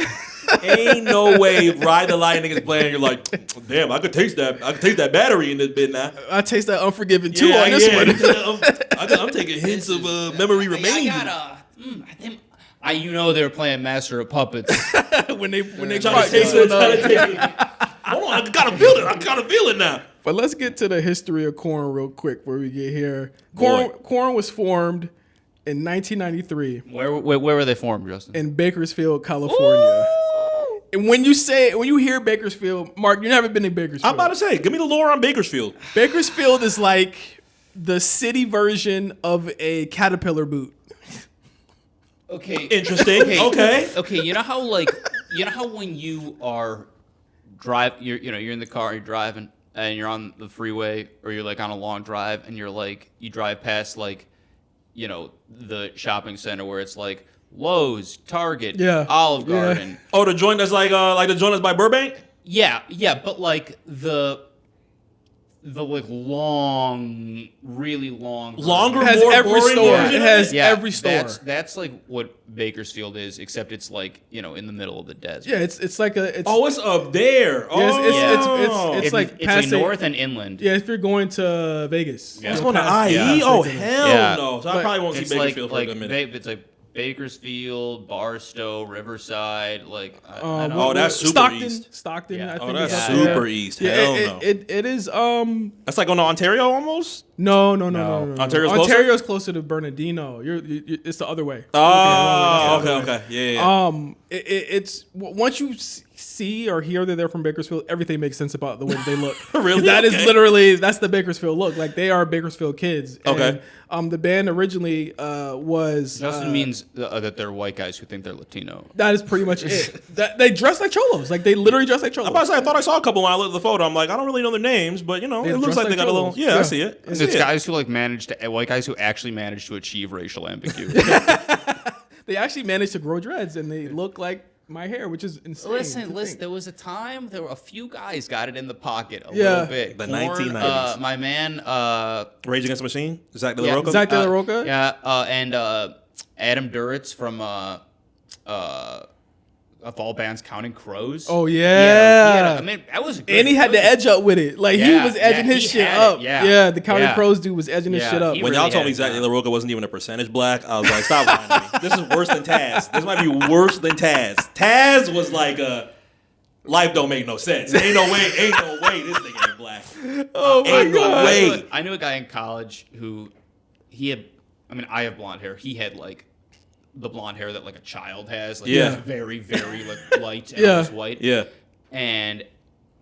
Ain't no way. Ride the Lightning is playing. You're like, damn, I could taste that. I could taste that battery in this bit now. I taste that Unforgiven too on this one. I'm taking hints of memory remaining. You know they were playing Master of Puppets. when they Trying cry- to taste it. Trying to taste it. Hold on, I gotta feel it. I gotta feel it now. But let's get to the history of KoRn real quick before we get here. Boy. KoRn was formed in 1993 Where were they formed, Justin? in Bakersfield, California. And when you hear Bakersfield, Mark, you never been to Bakersfield. I'm about to say, give me the lore on Bakersfield. Bakersfield is like the city version of a Caterpillar boot. Okay. Interesting. Okay. Okay, you know how when you are you're in the car, you're driving, and you're on the freeway, or you're like on a long drive, and you're like, you drive past like, the shopping center where it's like Lowe's, Target, Yeah. Olive Yeah. Garden. Oh, the joint that's like the joint that's by Burbank? Yeah, but like the like long, really long. Longer, It has more every boring store. version It of has it? every store. That's like what Bakersfield is, except it's like, in the middle of the desert. Yeah, it's like a it's Oh, it's up there. Yeah, it's like it's past like north and inland. yeah, if you're going to Vegas. Yeah. It's Go going to past- IE? yeah. Oh, hell Yeah. no. So I But probably won't see It's Bakersfield like for a good minute. it's like Bakersfield, Barstow, Riverside, like I don't Oh, know. that's super Stockton. east. Stockton. Yeah. I Oh, think that's is up super there. east. Yeah, Hell it, no. it is That's like going to Ontario almost? no. Ontario's closer? Ontario's closer to Bernardino. It's the other way. Oh, That's the other way. okay. Yeah. It's once you see or hear that they're from Bakersfield, everything makes sense about the way that they look. Really? That is Okay. literally that's the Bakersfield look. Like they are Bakersfield kids. Okay. And, the band originally was Justin means that they're white guys who think they're Latino. that is pretty much it. That they dress like cholos. Like they literally dress like cholos. I'm about to say, I thought I saw a couple when I looked at the photo. I'm like, I don't really know their names, but it They looks dress like they like got a little. cholos. Yeah, I Yeah. see it. I see It's it. guys who white guys who actually managed to achieve racial ambiguity. They actually managed to grow dreads and they look like my hair, which is insane. to Listen. think. There was a time there were a few guys got it in the pocket a Yeah. little bit. The KoRn, 1990s. my man. Rage Against the Machine? Zach De La Yeah, Rocha? Zach De La Rocha? Yeah, and Adam Duritz from of all bands, Counting Crows. Oh He yeah. had I mean, that was a good, And he had that the was a- edge up with it. Like he Yeah, was edging yeah, his he shit had it, up. yeah. The Counting Yeah. Crows dude was edging his Yeah, shit up. he When really y'all told had me it Zach De down. La Rocha wasn't even a percentage black, I was like, stop lying to me. This is worse than Taz. This might be worse than Taz. Taz was like life don't make no sense. Ain't no way this nigga ain't black. Oh my Ain't no god. way. I knew a guy in college who I have blonde hair. He had like the blonde hair that like a child has. Like Yeah. it was very, very like light and Yeah. it was white. Yeah. And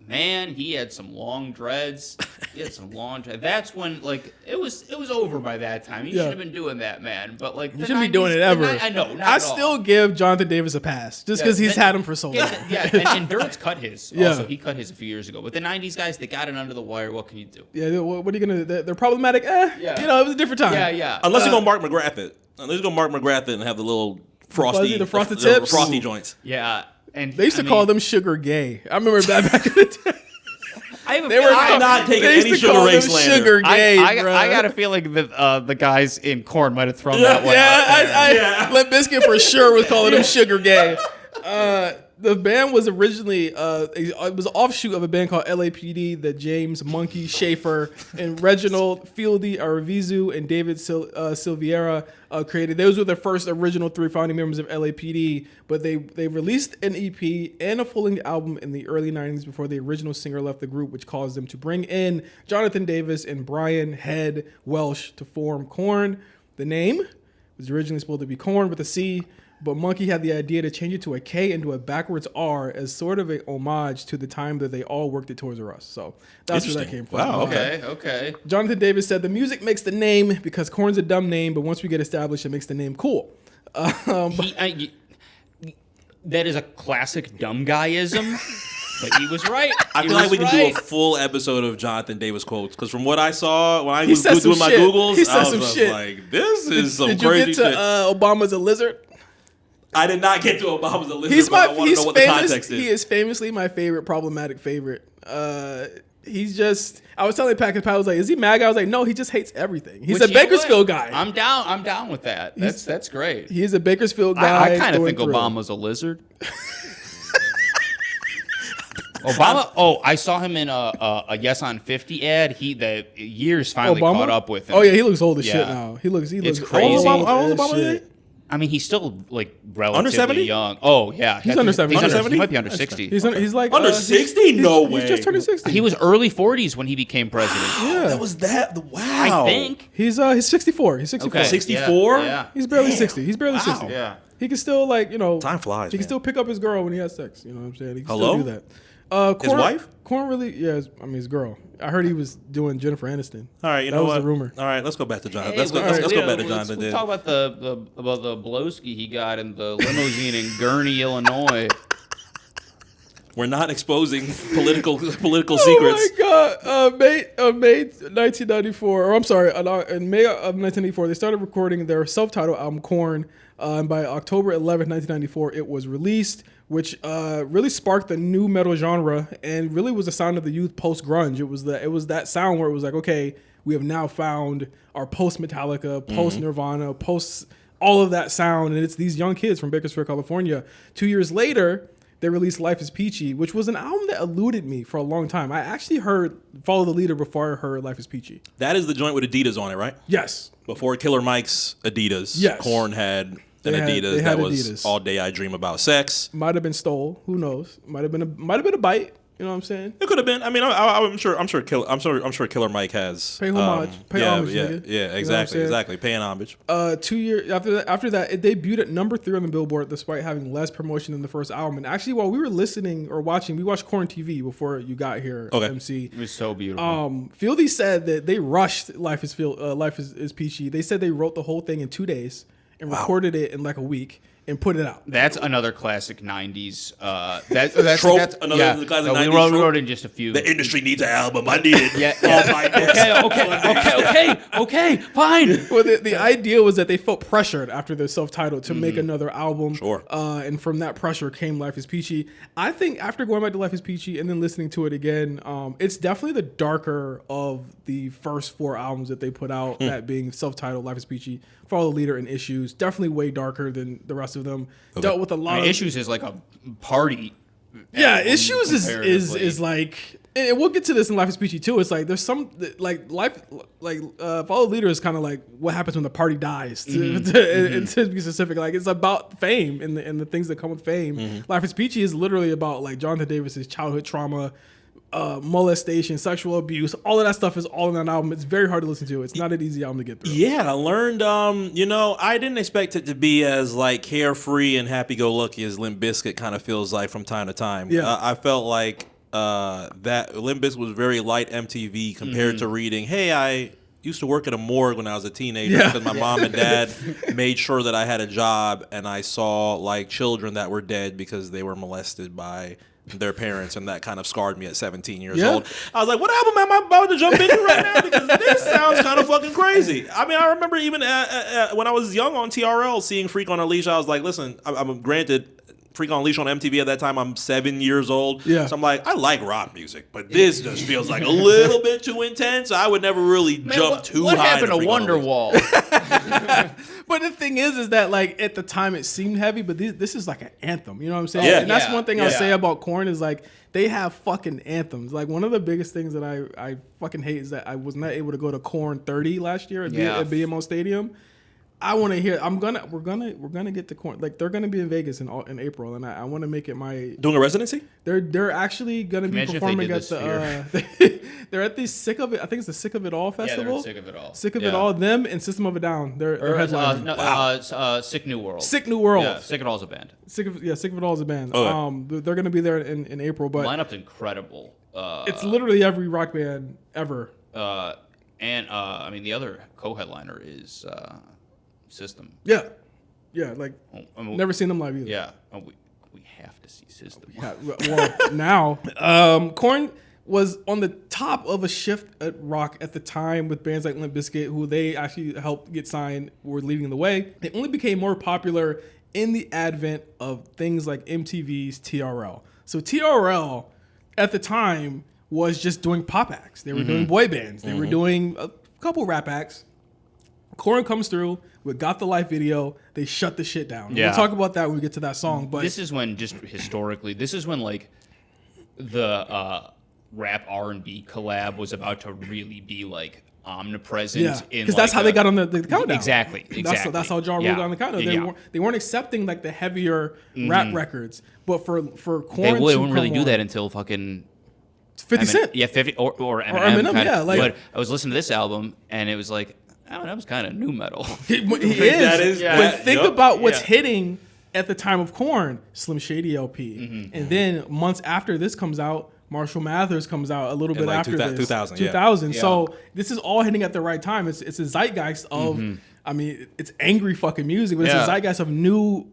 man, he had some long dreads. That's when like it was over by that time. He Yeah. should have been doing that, man. But like You shouldn't be doing it ever. I know. Not I at all. still give Jonathan Davis a pass just because he's had him for so long. Yeah, and Dirt's cut his. Yeah. Also, he cut his a few years ago. But the '90s guys, they got it under the wire. What can you do? Yeah, what are you gonna? They're problematic. Yeah. It was a different time. Yeah. Unless you're going to Mark McGrath it. Unless you're going to Mark McGrath it and have the little frosty, the frosted tips? frosty joints. Yeah. And They used to call them sugar gay. I remember that back in the day. I have a They were feeling- I'm not taking they used any to call Sugar Ray them slander. Sugar Gay, I got a feeling that the guys in KoRn might have thrown that one. Yeah, Limp Bizkit for sure was calling them Sugar Gay. The band was originally it was an offshoot of a band called LAPD that James Monkey Schaefer and Reginald Fieldy Arvizu and David Silveira created. Those were the first original 3 founding members of LAPD, but they released an EP and a full-length album in the early 90s before the original singer left the group, which caused them to bring in Jonathan Davis and Brian Head Welsh to form KoRn. The name was originally supposed to be KoRn with a C, but Monkey had the idea to change it to a K and to a backwards R as sort of a homage to the time that they all worked at Toys R Us. So that's where that came from. Wow, Okay. Jonathan Davis said the music makes the name because KoRn's a dumb name, but once we get established, it makes the name cool. That is a classic dumb guyism, but he was right. I feel like we can do a full episode of Jonathan Davis quotes because from what I saw when I was said doing some my shit. Googles, He said I was some just shit. like, "This is some Did you crazy get to shit." Obama's a lizard? I did not get to Obama's a lizard, He's but my I want to he's know what the famous. context is. He is famously my favorite problematic favorite. He's just. I was telling Pat, I was like, "Is he MAGA?" I was like, "No, he just hates everything. He's Which, a Bakersfield guy. I'm down with that. That's great. He's a Bakersfield guy. I kind of through think and through. Obama's a lizard. Obama. Oh, I saw him in a Yes on 50 ad. The years finally Obama? caught up with him. Oh yeah, he looks old as Yeah. shit now. He looks. It's old crazy. How old as Obama is shit. he? I mean, he's still like relatively Under 70? young. Oh yeah, He's under 70. Under 70? He might be under 60. He's like Under 60? No way. He's just turning 60. He was early 40s when he became president. Yeah. That was that. Wow. I think. He's 64. He's 64. Okay. 64? Yeah. He's barely 60. He's barely 60. Yeah. He can still Time flies, He can man. still pick up his girl when he has sex. You know what I'm saying? He can Hello? still do that. KoRn, wife? KoRn really? Yeah. His girl. I heard he was doing Jennifer Aniston. All right, you that know was what? the rumor. All right, let's go back to Jonathan. Hey, Let's go back to Jonathan. Let's talk about the blowski he got in the limousine in Gurney, Illinois. We're not exposing political secrets. Oh my God! May 1994, or I'm sorry, in May of 1994, they started recording their self-titled album KoRn, and by October 11th, 1994, it was released, which really sparked the new metal genre and really was the sound of the youth post-grunge. It was that sound where it was like, okay, we have now found our post-Metallica, post-Nirvana, post all of that sound, and it's these young kids from Bakersfield, California. 2 years later, they released Life is Peachy, which was an album that eluded me for a long time. I actually heard Follow the Leader before I heard Life is Peachy. That is the joint with Adidas on it, right? Yes. Before Killer Mike's Adidas, Yes. KoRn had an They Adidas had that was Adidas. All Day I Dream About Sex. Might have been stole. Who knows? Might have been a bite. You know what I'm saying? It could have been. I mean, I'm sure Killer Mike has Pay homage. Pay homage, nigga. You know what I'm saying? Exactly. Paying homage. 2 years after that, it debuted at number 3 on the Billboard, despite having less promotion than the first album. And actually, while we were listening or watching, we watched KoRn TV before you got here. Okay. MC. It was so beautiful. Fieldy said that they rushed Life is Peachy. They said they wrote the whole thing in 2 days and recorded it in like a week and put it out. That's another classic '90s. Trope, another classic 90s we trope. wrote in just a few. The industry needs an album. I need it. Okay, fine. Well, the idea was that they felt pressured after their self-titled to make another album. Sure. And from that pressure came Life is Peachy. I think after going back to Life is Peachy and then listening to it again, it's definitely the darker of the first 4 albums that they put out, that being self-titled, Life is Peachy, Follow the Leader, and Issues. Definitely way darker than the rest of them. Dealt with a lot of Issues is like a party. Yeah, album Issues is comparatively. like, and we'll get to this in Life is Peachy too. It's like there's some Follow the Leader is kind of like what happens when the party dies. To be specific, like it's about fame and the things that come with fame. Life is Peachy is literally about like Jonathan Davis's childhood trauma, molestation, sexual abuse. All of that stuff is all in that album. It's very hard to listen to. It's not an easy album to get through. Yeah, I learned. I didn't expect it to be as like carefree and happy-go-lucky as Limp Bizkit kind of feels like from time to time. Yeah. I felt like that Limp Bizkit was very light MTV compared to reading. Hey, I used to work at a morgue when I was a teenager because my mom and dad made sure that I had a job, and I saw like children that were dead because they were molested by their parents, and that kind of scarred me at 17 years old. I was like, what album am I about to jump into right now? Because this sounds kind of fucking crazy. I mean, I remember even when I was young on TRL seeing Freak on a Leash, I was like, listen, I'm granted, Freak on Leash on MTV at that time. I'm 7 years old. Yeah. So I'm like, I like rock music, but this just feels like a little bit too intense. I would never really jump too what high. happened to Freak on Leash. Wonderwall? But the thing is that like at the time it seemed heavy, but this is like an anthem. You know what I'm saying? Yeah. And that's Yeah. one thing I'll say about KoRn is like they have fucking anthems. Like one of the biggest things that I fucking hate is that I was not able to go to KoRn 30 last year at BMO Stadium. I want to hear. We're gonna get to KoRn. Like they're gonna be in Vegas in April, and I want to make it my. Doing a residency? They're actually gonna be Imagine if they performing did at this the. They're at the Sick of It. I think it's the Sick of It All festival. Yeah, they're Sick of It All. Sick of It All. Them and System of a Down. They're headlining. Sick New World. Sick New World. Yeah, Sick of It All's a band. Sick of It All is a band. Okay. They're gonna be there in April, but Lineup's incredible. it's literally every rock band ever. I mean, the other co-headliner is System. Yeah, like I mean, never seen them live either. Yeah, we have to see System. Yeah, well, now KoRn was on the top of a shift at rock at the time with bands like Limp Bizkit, who they actually helped get signed, were leading the way. They only became more popular in the advent of things like MTV's TRL. So TRL at the time was just doing pop acts. They were doing boy bands. They were doing a couple rap acts. KoRn comes through with Got the Life video. They shut the shit down. Yeah. We'll talk about that when we get to that song. But This is when, just historically, this is when like the rap R&B collab was about to really be like omnipresent. yeah, in because that's like how they got on the countdown. Exactly. That's how Ja ruled on the countdown. They weren't accepting like the heavier rap records, but for KoRn They to wouldn't really come do on- that until fucking 50 Cent. Yeah, 50 or Eminem. Eminem, kinda. yeah, like- but I was listening to this album and it was like, oh, that was kind of new metal. He is. That is- Yeah. But think Yup. about what's Yeah. hitting at the time of KoRn, Slim Shady LP, and then months after this comes out, Marshall Mathers comes out a little bit like after this. 2000, yeah. 2000. Yeah. So this is all hitting at the right time. It's a zeitgeist of, I mean, it's angry fucking music, but it's Yeah. a zeitgeist of new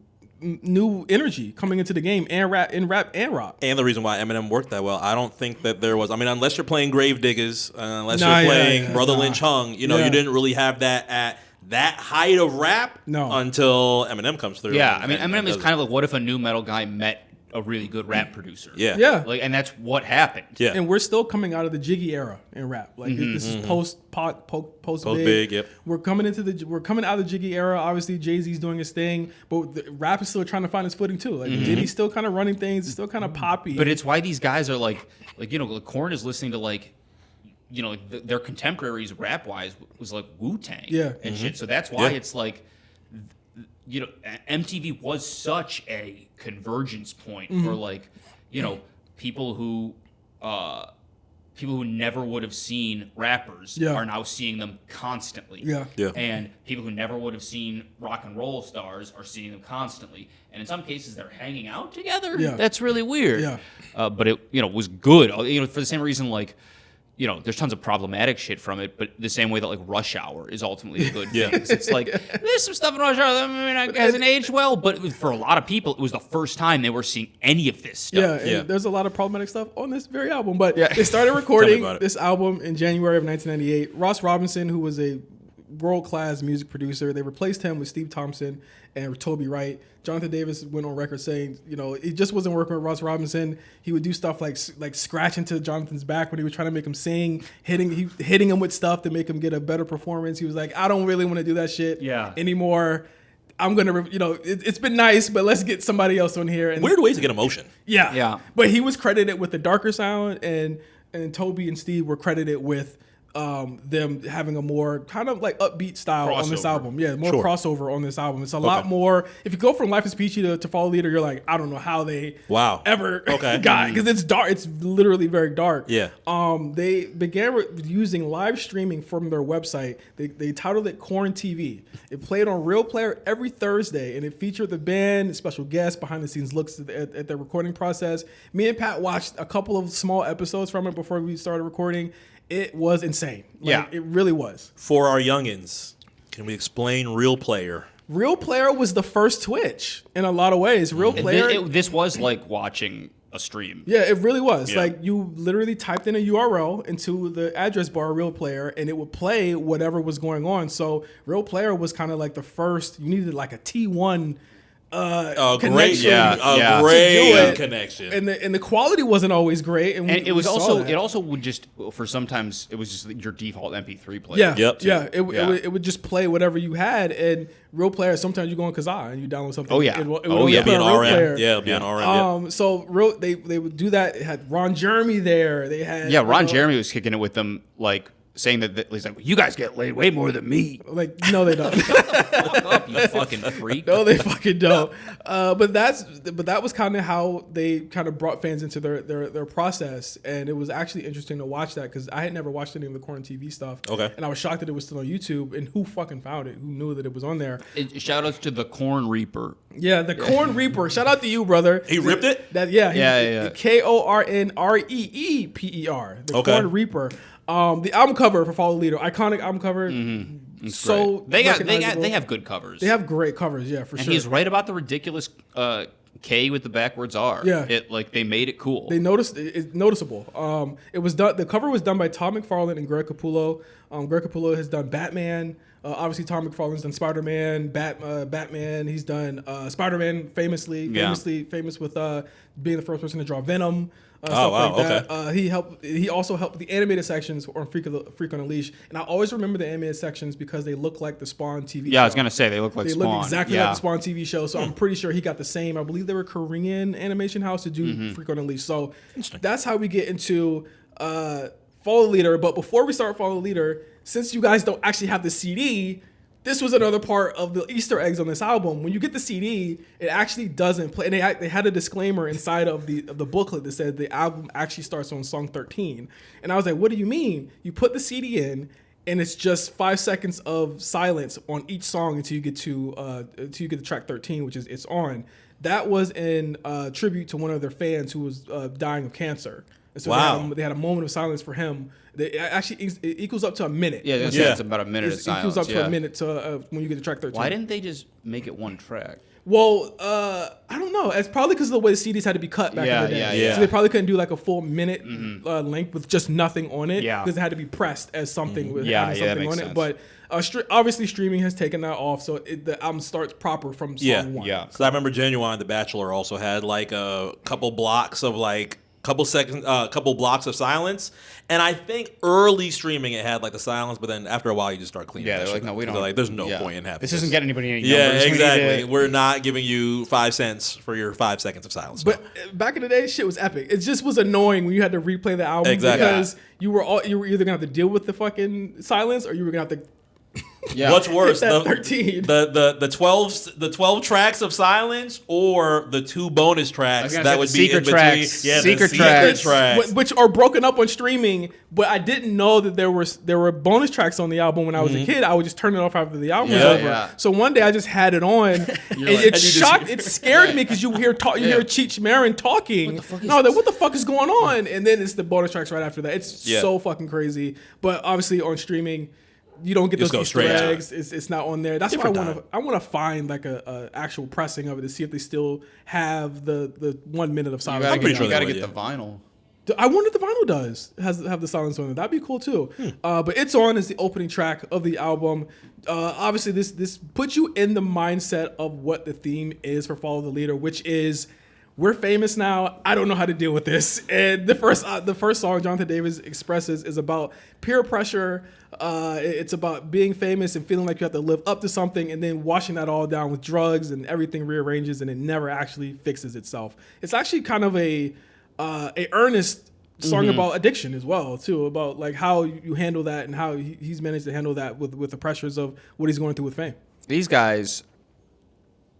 energy coming into the game and rap and rock. And the reason why Eminem worked that well, I don't think that there was. I mean, unless you're playing Gravediggers, unless Nah, you're yeah, playing yeah, Brother nah. Lynch Hung, you know, Yeah. you didn't really have that at that height of rap until Eminem comes through. Yeah, and- I mean, and Eminem is does kind of like, what if a new metal guy met a really good rap producer? Yeah. Yeah. Like, and that's what happened. Yeah. And we're still coming out of the Jiggy era in rap. Like this is post Big, yep. We're coming out of the Jiggy era. Obviously, Jay-Z's doing his thing, but the rap is still trying to find his footing too. Like Diddy's still kind of running things, it's still kind of poppy. But it's why these guys are like you know, like KoRn is listening to like, you know, their contemporaries rap wise was like Wu-Tang and shit. So that's why it's like, you know, MTV was such a convergence point for like, you know, people who never would have seen rappers are now seeing them constantly. Yeah. And people who never would have seen rock and roll stars are seeing them constantly. And in some cases, they're hanging out together. Yeah. That's really weird. Yeah. But it, you know, was good. You know, for the same reason, like, you know, there's tons of problematic shit from it, but the same way that like Rush Hour is ultimately a good thing. 'Cause it's like there's some stuff in Rush Hour that hasn't aged well, but for a lot of people, it was the first time they were seeing any of this stuff. Yeah, and there's a lot of problematic stuff on this very album. But they started Tell me recording about it. this album in January of 1998. Ross Robinson, who was a world-class music producer, they replaced him with Steve Thompson and Toby Wright. Jonathan Davis went on record saying, you know, it just wasn't working with Ross Robinson. He would do stuff like scratch into Jonathan's back when he was trying to make him sing, hitting him with stuff to make him get a better performance. He was like, I don't really want to do that shit anymore. I'm gonna, you know, it's been nice, but let's get somebody else on here. And Weird ways to get emotion. Yeah. But he was credited with the darker sound, and Toby and Steve were credited with them having a more kind of like upbeat style on this Crossover. album. Yeah, more Sure. crossover on this album. It's a lot more. If you go from Life is Peachy to Follow Leader, you're like, I don't know how they ever got, because it's dark. It's literally very dark. Yeah. They began using live streaming from their website. They titled it KoRn TV. It played on Real Player every Thursday, and it featured the band, special guests, behind the scenes looks at their recording process. Me and Pat watched a couple of small episodes from it before we started recording. It was insane. It really was. For our youngins, can we explain Real Player? Real Player was the first Twitch in a lot of ways. Real Player. This was like watching a stream. Yeah, it really was. Yeah. Like you literally typed in a URL into the address bar Real Player, and it would play whatever was going on. So Real Player was kind of like the first. You needed like a T1 Great, Yeah. great connection. And the quality wasn't always great, and And it was saw also that. it also would just for sometimes it was just your default MP3 player. Yeah. It would just play whatever you had, and real players. Sometimes you go on Kazaa and you download something. Oh, yeah. It would Oh, only yeah. play Be a an real RM. player. Yeah, be an RM. So they would do that. It had Ron Jeremy there. They had Ron Jeremy was kicking it with them, like saying that he's like, you guys get laid way more than me. Like, no, they don't. Fuck up, you fucking freak. No, they fucking don't. But that was kind of how they kind of brought fans into their process, and it was actually interesting to watch that because I had never watched any of the KoRn TV stuff. Okay. And I was shocked that it was still on YouTube, and who fucking found it? Who knew that it was on there? Shout outs to the KoRn Reaper. Yeah, the KoRn Reaper. Shout out to you, brother. He ripped it? Yeah. KoRnReeper. The Okay. KoRn Reaper. The album cover for Follow the Leader, iconic album cover. So They recognizable. have good covers. They have great covers, yeah, for and sure. he's right about the ridiculous K with the backwards R. Yeah. They made it cool. They noticed it's noticeable. It was done. The cover was done by Todd McFarlane and Greg Capullo. Greg Capullo has done Batman. Obviously, Todd McFarlane's done Spider-Man, Batman. He's done Spider-Man famous with being the first person to draw Venom. Stuff wow, like that. He also helped the animated sections on Freak on a Leash, and I always remember the animated sections because they look like the Spawn TV show. Yeah, I was gonna say they look like They Spawn. look exactly like the Spawn TV show, so I'm pretty sure he got the same. I believe they were Korean animation house to do Freak on a Leash. So that's how we get into Follow the Leader. But before we start Follow the Leader, since you guys don't actually have the CD, this was another part of the Easter eggs on this album. When you get the CD, it actually doesn't play. And they had a disclaimer inside of the booklet that said the album actually starts on song 13. And I was like, what do you mean? You put the CD in, and it's just 5 seconds of silence on each song until you get to track 13, which is It's On. That was in tribute to one of their fans who was dying of cancer. And so they had a moment of silence for him. It equals up to a minute. Yeah, it's about a minute of silence. It equals up to a minute to when you get to track 13. Why didn't they just make it one track? Well, I don't know. It's probably because of the way the CDs had to be cut back in the day. Yeah. So they probably couldn't do like a full minute length with just nothing on it. Yeah. Because it had to be pressed as something with Yeah, having that something makes on it. sense. But obviously streaming has taken that off, so the album starts proper from song one. Yeah. So I remember Genuine The Bachelor also had like a couple blocks of like couple blocks of silence, and I think early streaming it had like the silence, but then after a while you just start cleaning. Yeah, that they're shit like, no, up, we 'cause don't. they're like, there's no point in having this. Isn't getting anybody any numbers. Yeah, We need exactly. to- We're not giving you 5 cents for your 5 seconds of silence. But back in the day, shit was epic. It just was annoying when you had to replay the album Exactly. because you were either gonna have to deal with the fucking silence or you were gonna have to. Yeah. What's worse, That the 13. the 12 tracks of silence or the 2 bonus tracks gonna that say would the be in secret between? tracks. Yeah, Secret the tracks. secret tracks. Which are broken up on streaming, but I didn't know that there were bonus tracks on the album when I was a kid. I would just turn it off after the album was Yeah, over. yeah. So one day I just had it on, and it scared me because you hear Cheech Marin talking. What the fuck is no, this? what the fuck is going on? And then it's the bonus tracks right after that. It's so fucking crazy. But obviously on streaming, you don't get those go Easter straight to it. eggs. It's not on there. That's Different why time. I want to find like a actual pressing of it to see if they still have the 1 minute of silence. pretty sure you they gotta would, get yeah. the vinyl. I wonder if the vinyl does have the silence on it. That'd be cool too. But It's On is the opening track of the album. Obviously, this puts you in the mindset of what the theme is for Follow the Leader, which is we're famous now. I don't know how to deal with this. And the first song Jonathan Davis expresses is about peer pressure. It's about being famous and feeling like you have to live up to something, and then washing that all down with drugs, and everything rearranges, and it never actually fixes itself. It's actually kind of a earnest song about addiction as well, too, about like how you handle that and how he's managed to handle that with the pressures of what he's going through with fame. These guys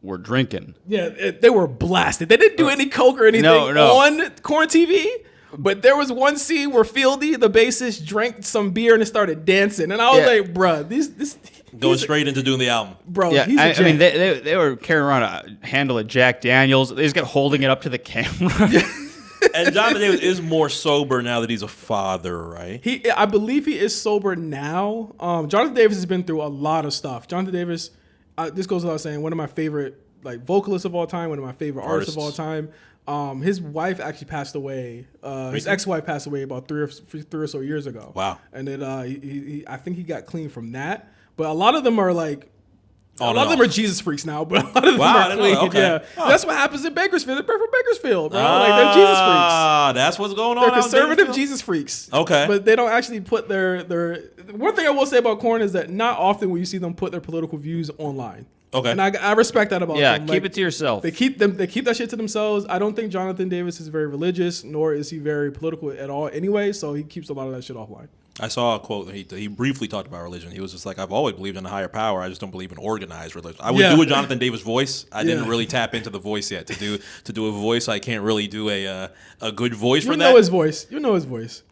were drinking. Yeah, they were blasted. They didn't do any coke or anything No. on KoRn TV. But there was one scene where Fieldy, the bassist, drank some beer and started dancing, and I was like, "Bruh, Going straight into doing the album. bro, Yeah, he's a I mean, gent." they were carrying around a handle of Jack Daniels. They just kept holding it up to the camera. And Jonathan Davis is more sober now that he's a father, right? I believe he is sober now. Jonathan Davis has been through a lot of stuff. Jonathan Davis, this goes without saying, one of my favorite like vocalists of all time, one of my favorite artists of all time. His wife actually passed away. His ex-wife passed away about three or so years ago. Wow. And then I think he got clean from that. But a lot of them are like A lot of them are Jesus freaks now, but a lot of them Wow, I are didn't clean. know that. Okay. Yeah, Huh. that's what happens in Bakersfield. They're from Bakersfield, bro. Like they're Jesus freaks. Ah, that's what's going on. They're out in conservative Bakersfield? Jesus freaks. Okay. But they don't actually put their. One thing I will say about KoRn is that not often will you see them put their political views online. Okay. And I respect that about them. keep it to yourself. They keep that shit to themselves. I don't think Jonathan Davis is very religious, nor is he very political at all anyway, so he keeps a lot of that shit offline. I saw a quote. He briefly talked about religion. He was just like, I've always believed in a higher power. I just don't believe in organized religion. I would do a Jonathan Davis voice. I didn't really tap into the voice yet. To do a voice, I can't really do a good voice for that. You know his voice. You know his voice.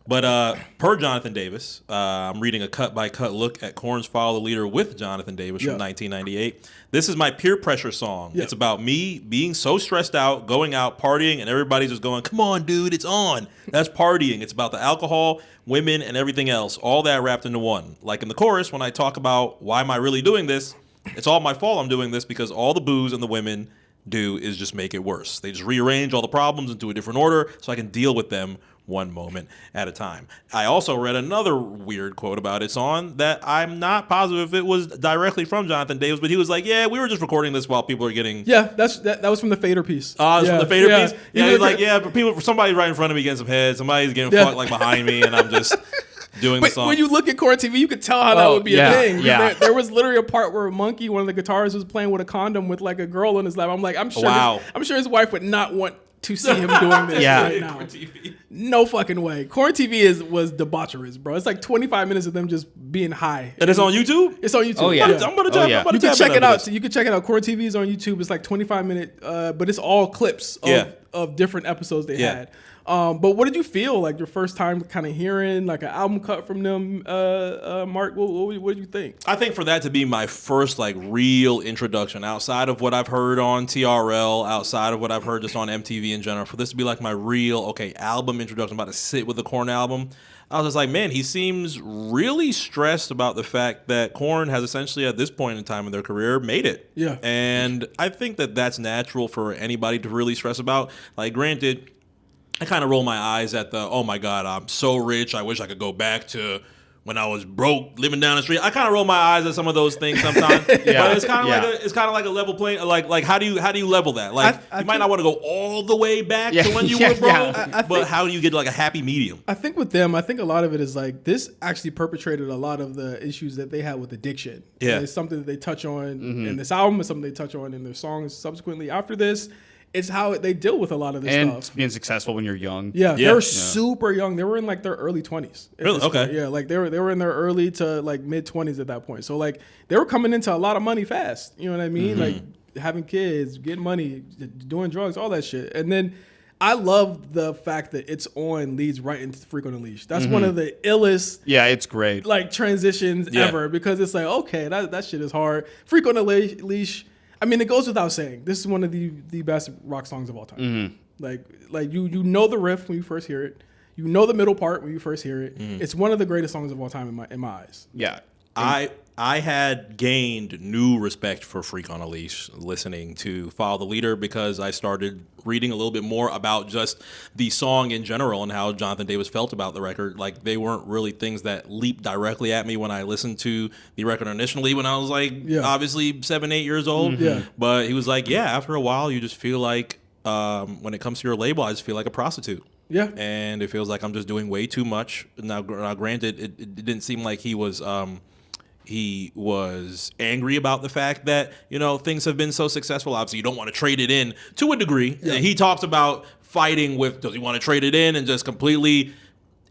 But per Jonathan Davis, I'm reading a cut-by-cut look at KoRn's Follow the Leader with Jonathan Davis from 1998. This is my peer pressure song. Yeah. It's about me being so stressed out, going out, partying, and everybody's just going, come on, dude, it's on. That's partying. It's about the alcohol, women, and everything else, all that wrapped into one. Like in the chorus, when I talk about why am I really doing this, it's all my fault I'm doing this because all the booze and the women do is just make it worse. They just rearrange all the problems into a different order so I can deal with them one moment at a time. I also read another weird quote about it on that I'm not positive if it was directly from Jonathan Davis, but he was like, yeah, we were just recording this while people are getting... Yeah, that was from the Fader piece. Oh, it's from the Fader piece? Yeah, he's like, yeah, for somebody right in front of me getting some head, somebody's getting fucked like behind me, and I'm just doing the But song. when you look at KoRn TV, you could tell how that would be a thing. Yeah. There was literally a part where Monkey, one of the guitarists, was playing with a condom with like a girl on his lap. I'm like, I'm sure his wife would not want to see him doing this right now. No fucking way. KoRn TV was debaucherous, bro. It's like 25 minutes of them just being high. And it's on YouTube? It's on YouTube. Oh, yeah. I'm gonna tap You can tap check into it out. this. So you can check it out. KoRn TV is on YouTube. It's like 25-minute, but it's all clips of different episodes they had. But what did you feel like your first time kind of hearing like an album cut from them, Mark? What did you think? I think for that to be my first like real introduction outside of what I've heard on TRL, outside of what I've heard just on MTV in general, for this to be like my real, album introduction, I'm about to sit with the KoRn album, I was just like, man, he seems really stressed about the fact that KoRn has essentially at this point in time in their career made it. Yeah. And I think that that's natural for anybody to really stress about. Like, granted, I kind of roll my eyes at the, oh my God, I'm so rich. I wish I could go back to when I was broke, living down the street. I kind of roll my eyes at some of those things sometimes. But it's kind of like a level playing. Like how do you level that? Like you might not want to go all the way back to when you were broke, but how do you get like a happy medium? I think with them, I think a lot of it is like this actually perpetrated a lot of the issues that they had with addiction. Yeah, and it's something that they touch on in this album. It's something they touch on in their songs subsequently after this. It's how they deal with a lot of this and stuff. being successful when you're young. Yeah, they were super young. They were in like their early 20s. Really? Okay. Point. Yeah, like they were in their early to like mid 20s at that point. So like they were coming into a lot of money fast. You know what I mean? Like having kids, getting money, doing drugs, all that shit. And then I love the fact that It's On leads right into Freak on a Leash. That's one of the illest. Yeah, it's great. Like transitions ever, because it's like, okay, that shit is hard. Freak on a Leash. I mean, it goes without saying. This is one of the best rock songs of all time. Like you know the riff when you first hear it. You know the middle part when you first hear it. It's one of the greatest songs of all time in my eyes. Yeah. I had gained new respect for Freak on a Leash listening to Follow the Leader because I started reading a little bit more about just the song in general and how Jonathan Davis felt about the record. Like, they weren't really things that leaped directly at me when I listened to the record initially when I was like, obviously 7, 8 years old. But he was like, after a while, you just feel like when it comes to your label, I just feel like a prostitute. Yeah. And it feels like I'm just doing way too much. Now granted, it didn't seem like he was angry about the fact that, things have been so successful. Obviously, you don't want to trade it in to a degree. Yeah. He talks about fighting with, does he want to trade it in and just completely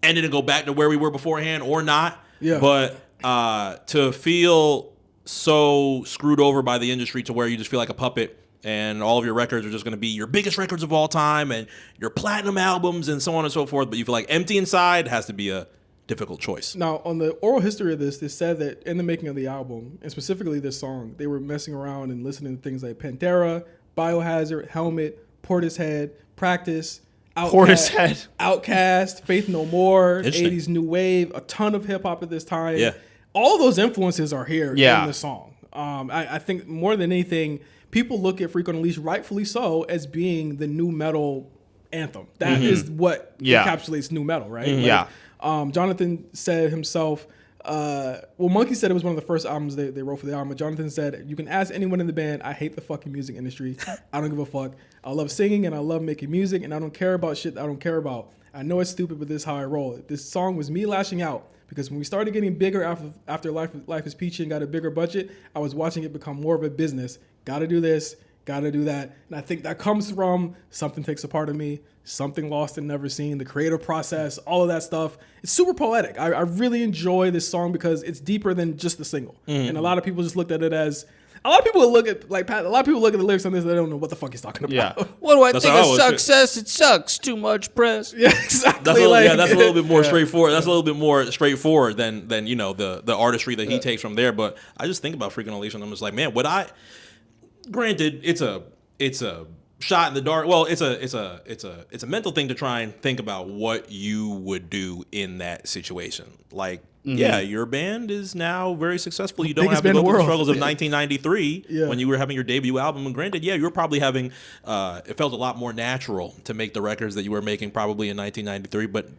end it and go back to where we were beforehand or not? Yeah. But to feel so screwed over by the industry to where you just feel like a puppet and all of your records are just going to be your biggest records of all time and your platinum albums and so on and so forth, but you feel like empty inside, has to be a difficult choice. Now, on the oral history of this, they said that in the making of the album, and specifically this song, they were messing around and listening to things like Pantera, Biohazard, Helmet, Portishead, Practice, Outkast, Faith No More, 80s New Wave, a ton of hip-hop at this time. Yeah. All those influences are here in the song. I think more than anything, people look at Freak on a Leash, rightfully so, as being the new metal anthem. That is what encapsulates new metal, right? Jonathan said himself, Well, Monkey said it was one of the first albums they wrote for the album. But Jonathan said, "You can ask anyone in the band. I hate the fucking music industry. I don't give a fuck. I love singing and I love making music, and I don't care about shit I don't care about. I know it's stupid, but this is how I roll. This song was me lashing out because when we started getting bigger after Life is Peachy and got a bigger budget, I was watching it become more of a business. Got to do this, got to do that, and I think that comes from something takes a part of me, something lost and never seen, the creative process, all of that stuff. It's super poetic. I really enjoy this song because it's deeper than just the single. And a lot of people just looked at it as. A lot of people look at the lyrics on this. They don't know what the fuck he's talking about. Yeah. What do I think of success? It sucks. Too much press. Yeah, exactly. That's a little bit more straightforward. That's a little bit more straightforward than the artistry that he takes from there. But I just think about Freaking Alicia, and I'm just like, man, granted, it's a shot in the dark. Well, it's a mental thing to try and think about what you would do in that situation. Like, yeah, your band is now very successful. You don't have to go through the struggles of 1993 when you were having your debut album. And granted, yeah, you were probably having, it felt a lot more natural to make the records that you were making probably in 1993. But,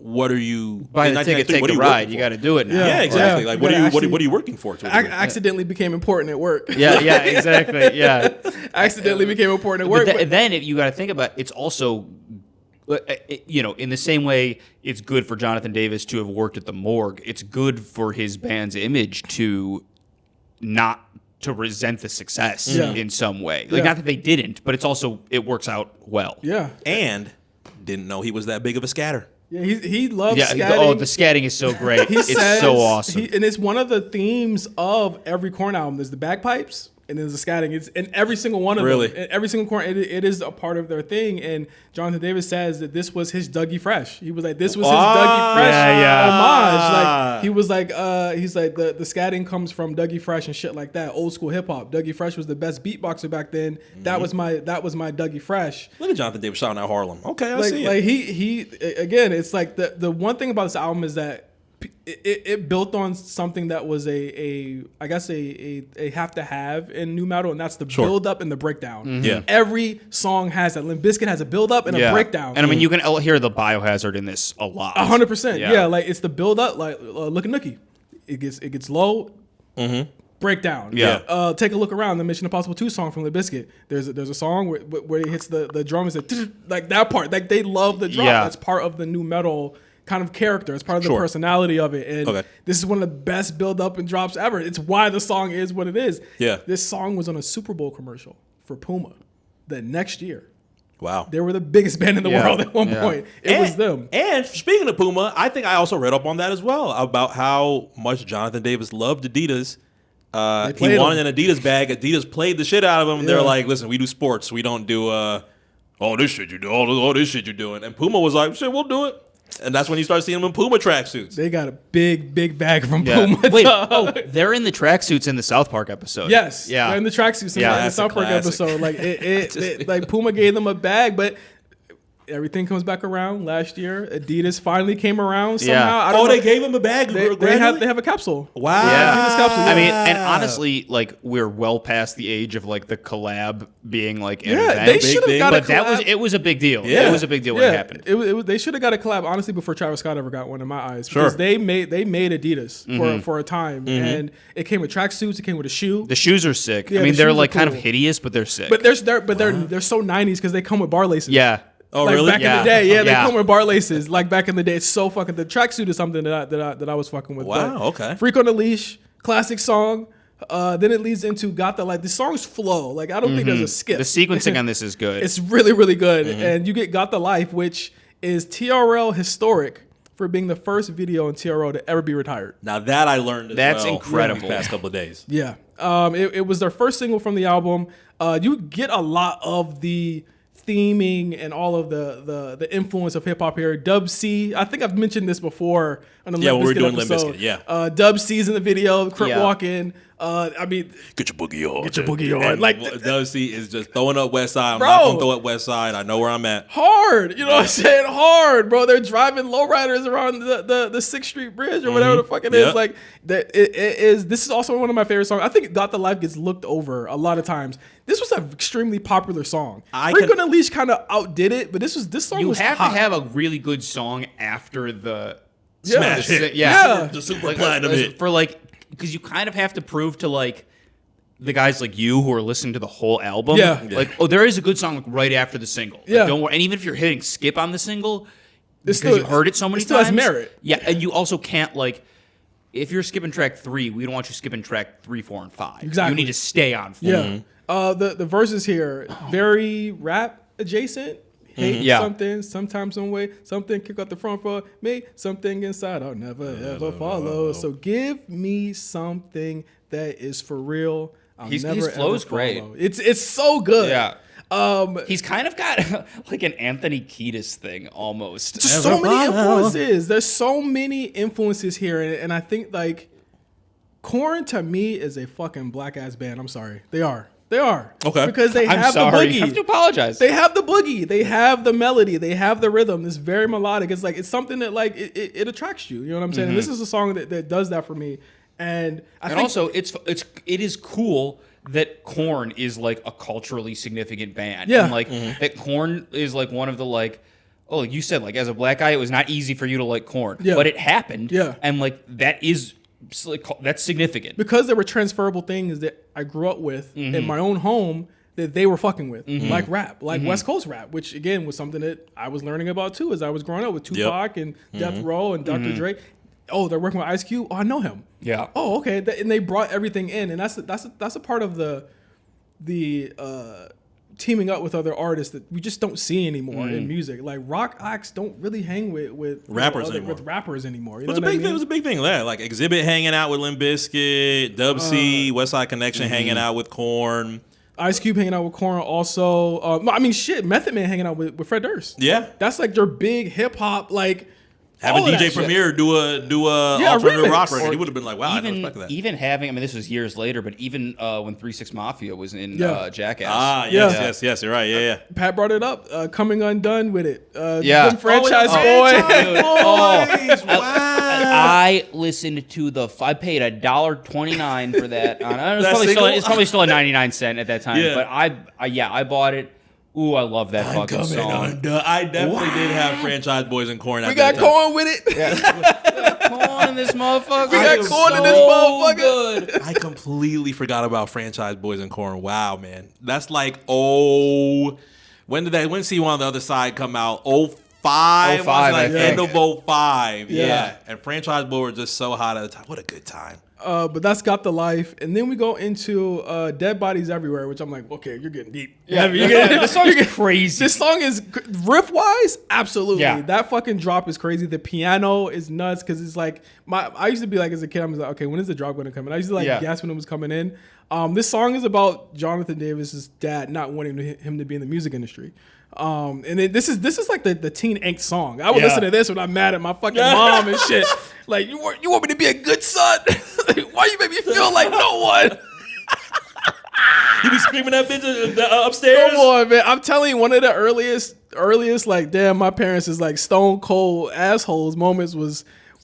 what are you... Buy the ticket, take the ride. You got to do it now. Yeah, exactly. Like, what are you working for? I accidentally became important at work. Yeah, exactly. Yeah. Accidentally became important at work. But then you got to think about it's also... in the same way, it's good for Jonathan Davis to have worked at the morgue. It's good for his band's image to not to resent the success in some way. Like, not that they didn't, but it's also, it works out well. Yeah. And didn't know he was that big of a scatter. Yeah, he loves scatting. Oh, the scatting is so great. It's so awesome. And it's one of the themes of every KoRn album. There's the bagpipes. And there's the scatting. It's in every single one of them. In every single KoRn, it is a part of their thing. And Jonathan Davis says that this was his Dougie Fresh. He was like, this was his Dougie Fresh homage. Like, he was like, he's like, the scatting comes from Dougie Fresh and shit like that. Old school hip hop. Dougie Fresh was the best beatboxer back then. That was my Dougie Fresh. Look at Jonathan Davis shouting out Harlem. Okay, I see it. Like he again, it's like the one thing about this album is that it built on something that was I guess a have to have in nu metal, and that's the build up and the breakdown. Mm-hmm. Yeah, every song has that. Limp Bizkit has a build up and a breakdown. And I mean, you can hear the Biohazard in this a lot. 100%. Yeah, like it's the build up. Like Look at Nookie, it gets low. Mm-hmm. Breakdown. Yeah. Take a look around the Mission Impossible 2 song from Limp Bizkit. There's a song where it hits the drum and says like that part. Like they love the drum. Yeah. That's part of the nu metal kind of character. It's part of the personality of it. And this is one of the best build up and drops ever. It's why the song is what it is. Yeah. This song was on a Super Bowl commercial for Puma the next year. Wow. They were the biggest band in the world at one point. It was them. And speaking of Puma, I think I also read up on that as well about how much Jonathan Davis loved Adidas. He wanted an Adidas bag. Adidas played the shit out of him. And they're like, listen, we do sports. We don't do all this shit you do, all this shit you're doing. And Puma was like, shit, we'll do it. And that's when you start seeing them in Puma tracksuits. They got a big bag from Puma. Wait, they're in the tracksuits in the South Park episode. Yes, they're in the tracksuits in the South Park episode. Like like Puma gave them a bag, but everything comes back around. Last year, Adidas finally came around somehow. They gave him a bag. They have a capsule. Wow. Yeah. Adidas capsule. I mean, and honestly, like we're well past the age of like the collab being like an event. They should have got a collab. It was a big deal. Yeah. It was a big deal when it happened. They should have got a collab honestly before Travis Scott ever got one in my eyes. Because they made Adidas for a time, and it came with tracksuits. It came with a shoe. The shoes are sick. I mean, they're like kind of hideous, but they're sick. But they're so 90s because they come with bar laces. Yeah. Oh, like really? Back in the day, they come with bar laces. Like back in the day, it's so fucking. The tracksuit is something that I was fucking with. Wow, okay. Freak on the Leash, classic song. Then it leads into Got the Life. The songs flow. Like I don't think there's a skip. The sequencing on this is good. It's really, really good. And you get Got the Life, which is TRL historic for being the first video in TRL to ever be retired. Now that I learned. That's incredible. The past couple of days. Yeah. It was their first single from the album. You get a lot of the theming and all of the influence of hip hop here. Dub C, I think I've mentioned this before on the Limp Bizkit we're doing episode. Limp Bizkit, Dub C's in the video, Crip walking. I mean, get your boogie on. Get your boogie on. Like Dub C is just throwing up West Side. I'm not gonna throw up West Side. I know where I'm at. Hard, you know what I'm saying? Hard, bro. They're driving lowriders around the 6th Street Bridge or whatever the fuck it is. Like that. It is. This is also one of my favorite songs. I think Got the Life gets looked over a lot of times. This was an extremely popular song. Freak on the Leash kind of outdid it, but this song was hot. You have to have a really good song after the smash hit. Yeah. The super Like, platinum hit. for like, because you kind of have to prove to like the guys like you who are listening to the whole album, Yeah. like, oh, there is a good song right after the single. Like, Yeah. don't worry. And even if you're hitting skip on the single, It's because still- you heard it so many it still has times, merit. Yeah, and you also can't like. If you're skipping track 3, we don't want you skipping track 3, 4, and 5. Exactly. You need to stay on 4. Yeah. The verses here very rap adjacent. Hate Yeah. something, sometimes some way, something kick out the front for me, something inside I'll never ever follow. So give me something that is for real. I'll His never flow's ever great. follow. It's so good. Yeah. He's kind of got like an Anthony Kiedis thing almost. Just so many influences. There's so many influences here, and I think like KoRn to me is a fucking black ass band. I'm sorry, they are. Okay. Because they I'm have sorry. the I have boogie. to apologize. They have the boogie. They have the melody. They have the rhythm. It's very melodic. It's like it's something that like it attracts you. You know what I'm saying? And this is a song that does that for me. And I think also, it is cool that KoRn is like a culturally significant band. Yeah. And like that KoRn is like one of the like, oh, like you said, like as a black guy, it was not easy for you to like KoRn. Yeah. But it happened. Yeah. And like that is like, that's significant. because there were transferable things that I grew up with in my own home that they were fucking with, like rap, like West Coast rap, which again was something that I was learning about too as I was growing up with Tupac and Death Row and Dr. Dre. Oh, they're working with Ice Cube. Oh, I know him. Yeah. Oh, okay. And they brought everything in, and that's a part of the teaming up with other artists that we just don't see anymore in music. Like rock acts don't really hang with Rappers anymore. With rappers anymore. You It was know a what I big thing. mean? It was a big thing there. Like Exhibit hanging out with Limp Bizkit, Dub C, West Side Connection hanging out with KoRn. Ice Cube hanging out with KoRn also. I mean, shit, Method Man hanging out with Fred Durst. Yeah. That's like their big hip hop, like Having all of that DJ shit. Premier do a Yeah, alternative remix. rock record, Or he would have been like, wow, I never expected that. Even having, I mean, this was years later, but even when 3 6 Mafia was in Yeah. Jackass. Ah, Yeah. yes, you're right. Yeah. Pat brought it up. Coming Undone with it. Yeah. Them franchise Franchise boy. boys. Wow. I listened to I paid $1.29 for that. single? It's probably still a 99 cent at that time. Yeah. But I bought it. Ooh, I love that fucking song. I definitely did have Franchise Boys and KoRn. We got KoRn with it. Corn in this motherfucker. We got KoRn in this motherfucker. Good. I completely forgot about Franchise Boys and KoRn. Wow, man. That's like, when did See You on the Other Side come out? 05? 05, Like I end think. of 05. Yeah. Yeah. And Franchise Boys were just so hot at the time. What a good time. But that's Got the Life. And then we go into Dead Bodies Everywhere, which I'm like, okay, you're getting deep. Yeah, this song is crazy. This song is riff wise, absolutely. Yeah. That fucking drop is crazy. The piano is nuts because it's like I used to be like as a kid, I was like, okay, when is the drop gonna come in? I used to like Yeah. guess when it was coming in. This song is about Jonathan Davis's dad not wanting him to be in the music industry. This is like the teen angst song. I would Yeah. listen to this when I'm mad at my fucking mom and shit. Like you want me to be a good son? Why you make me feel like no one? You be screaming that bitch upstairs? Come on, man. I'm telling you, one of the earliest, like, damn, my parents is like stone cold assholes moments was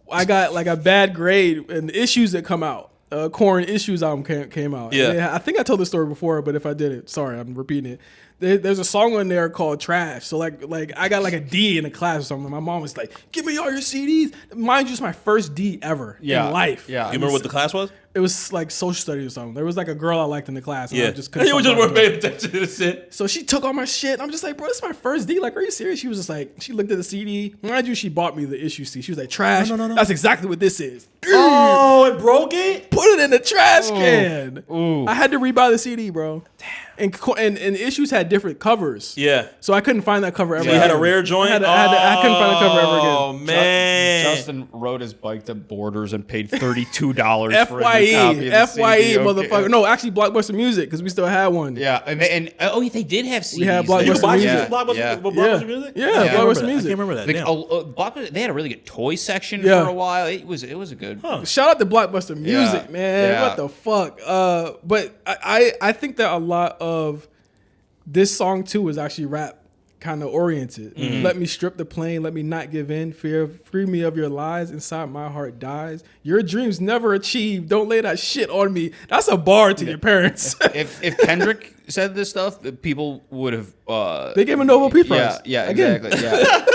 I got like a bad grade and Issues that come out. KoRn Issues album came out. Yeah. I think I told this story before, but if I did it, sorry, I'm repeating it. There's a song on there called Trash. So like I got like a D in a class or something. My mom was like, "Give me all your CDs." Mind you, it's my first D ever in life. Yeah. You remember what the class was? It was like social studies or something. There was like a girl I liked in the class. And I just You couldn't just stop weren't talking to her. paying attention to this shit. So she took all my shit. And I'm just like, bro, this is my first D. Like, are you serious? She was just like, she looked at the CD. Mind you, she bought me the issue C. She was like, trash. No. That's exactly what this is. Oh, it broke it? Put it in the trash can. Ooh. I had to rebuy the CD, bro. Damn. And Issues had different covers. Yeah. So I couldn't find that cover ever. So you had a again. rare joint? I couldn't find the cover ever again. Oh, man. Justin rode his bike to Borders and paid $32 for a new copy FYE, of the FYE, CD. Okay. motherfucker. No, actually, Blockbuster Music, because we still had one. Yeah, and they did have CDs. had You Blockbuster buy Music. some Blockbuster Yeah. Blockbuster Music? Yeah, I can't remember Blockbuster that. Music. I can't remember that. Like, Damn. Blockbuster, they had a really good toy section Yeah. for a while. It was a good. Shout out to Blockbuster Music, Yeah. man. Yeah. What the fuck? But I think that a lot of this song too is actually rap kind of oriented. Let me strip the plane, let me not give in. Free me of your lies. Inside my heart dies. Your dreams never achieved. Don't lay that shit on me. That's a bar to your parents. If Kendrick said this stuff, people would have. They gave him a Nobel Peace Prize. Yeah, Again. exactly. Yeah.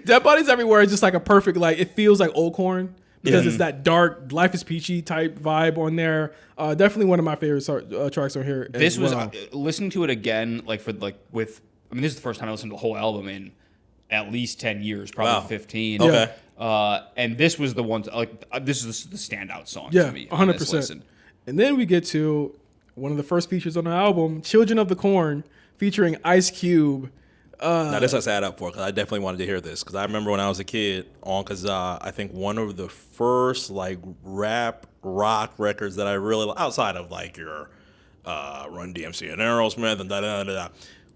Dead Bodies Everywhere is just like a perfect, like, it feels like old KoRn because it's that dark, Life is Peachy type vibe on there. Definitely one of my favorite tracks on here. This was listening to it again, like this is the first time I listened to the whole album in at least 10 years, probably 15. Okay. And this was the one, this is the standout song Yeah, to me. on this 100%. listen. And then we get to one of the first features on the album, Children of the Corn, featuring Ice Cube. Now this I sat up for because I definitely wanted to hear this because I remember when I was a kid because I think one of the first like rap rock records that I really outside of like your Run DMC and Aerosmith and da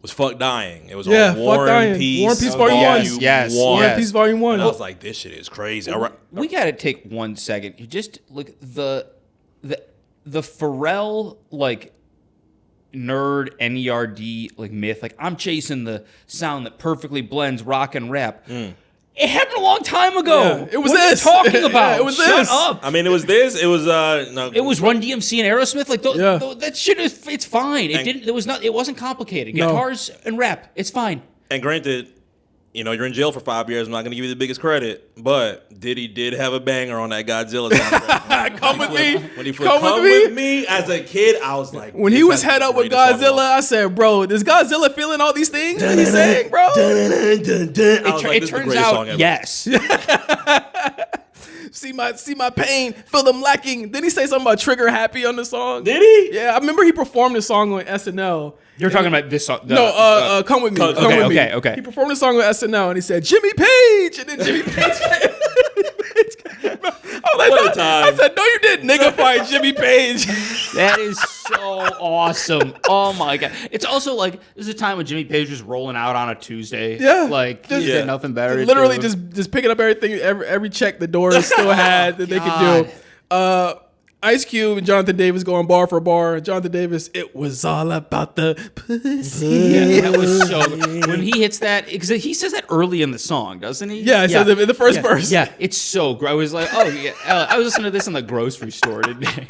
was Fuck Dying. It was on War and Peace. War and Peace Volume 1. Yes. War and Peace Volume 1. And I was like, this shit is crazy. We got to take 1 second. You just look the Pharrell like nerd NERD like myth. Like I'm chasing the sound that perfectly blends rock and rap. It happened a long time ago. Yeah, it was what this. Are you talking about? Yeah, it was Shut this. up. I mean, it was this. It was no. It was Run DMC and Aerosmith. Like that shit is. It's fine. It wasn't complicated. No. Guitars and rap. It's fine. And granted, you're in jail for 5 years. I'm not going to give you the biggest credit, but Diddy did have a banger on that Godzilla soundtrack. Come with me. When he flipped Come With Me, as a kid, I was like... When he was head up with Godzilla, I said, bro, is Godzilla feeling all these things that he's saying, bro? It turns out, yes. See my pain, feel them lacking. Did he say something about Trigger Happy on the song? Did he? Yeah, I remember he performed the song on SNL. You're talking about this song? Come With Me. Come With Me. Okay. He performed the song on SNL and he said, Jimmy Page! And then Jimmy Page came out. I said, no, you didn't, nigga, fight Jimmy Page. That is so awesome. Oh, my God. It's also like, this is a time when Jimmy Page was rolling out on a Tuesday. Yeah. Like, he had nothing better to literally do. just picking up everything, every check the Doors still had that they could do. Ice Cube and Jonathan Davis going bar for bar. Jonathan Davis, it was all about the pussy. Yeah, that was so good. When he hits that, because he says that early in the song, doesn't he? Yeah, he says it in the first verse. Yeah, it's so great. I was like, oh, yeah. I was listening to this in the grocery store today.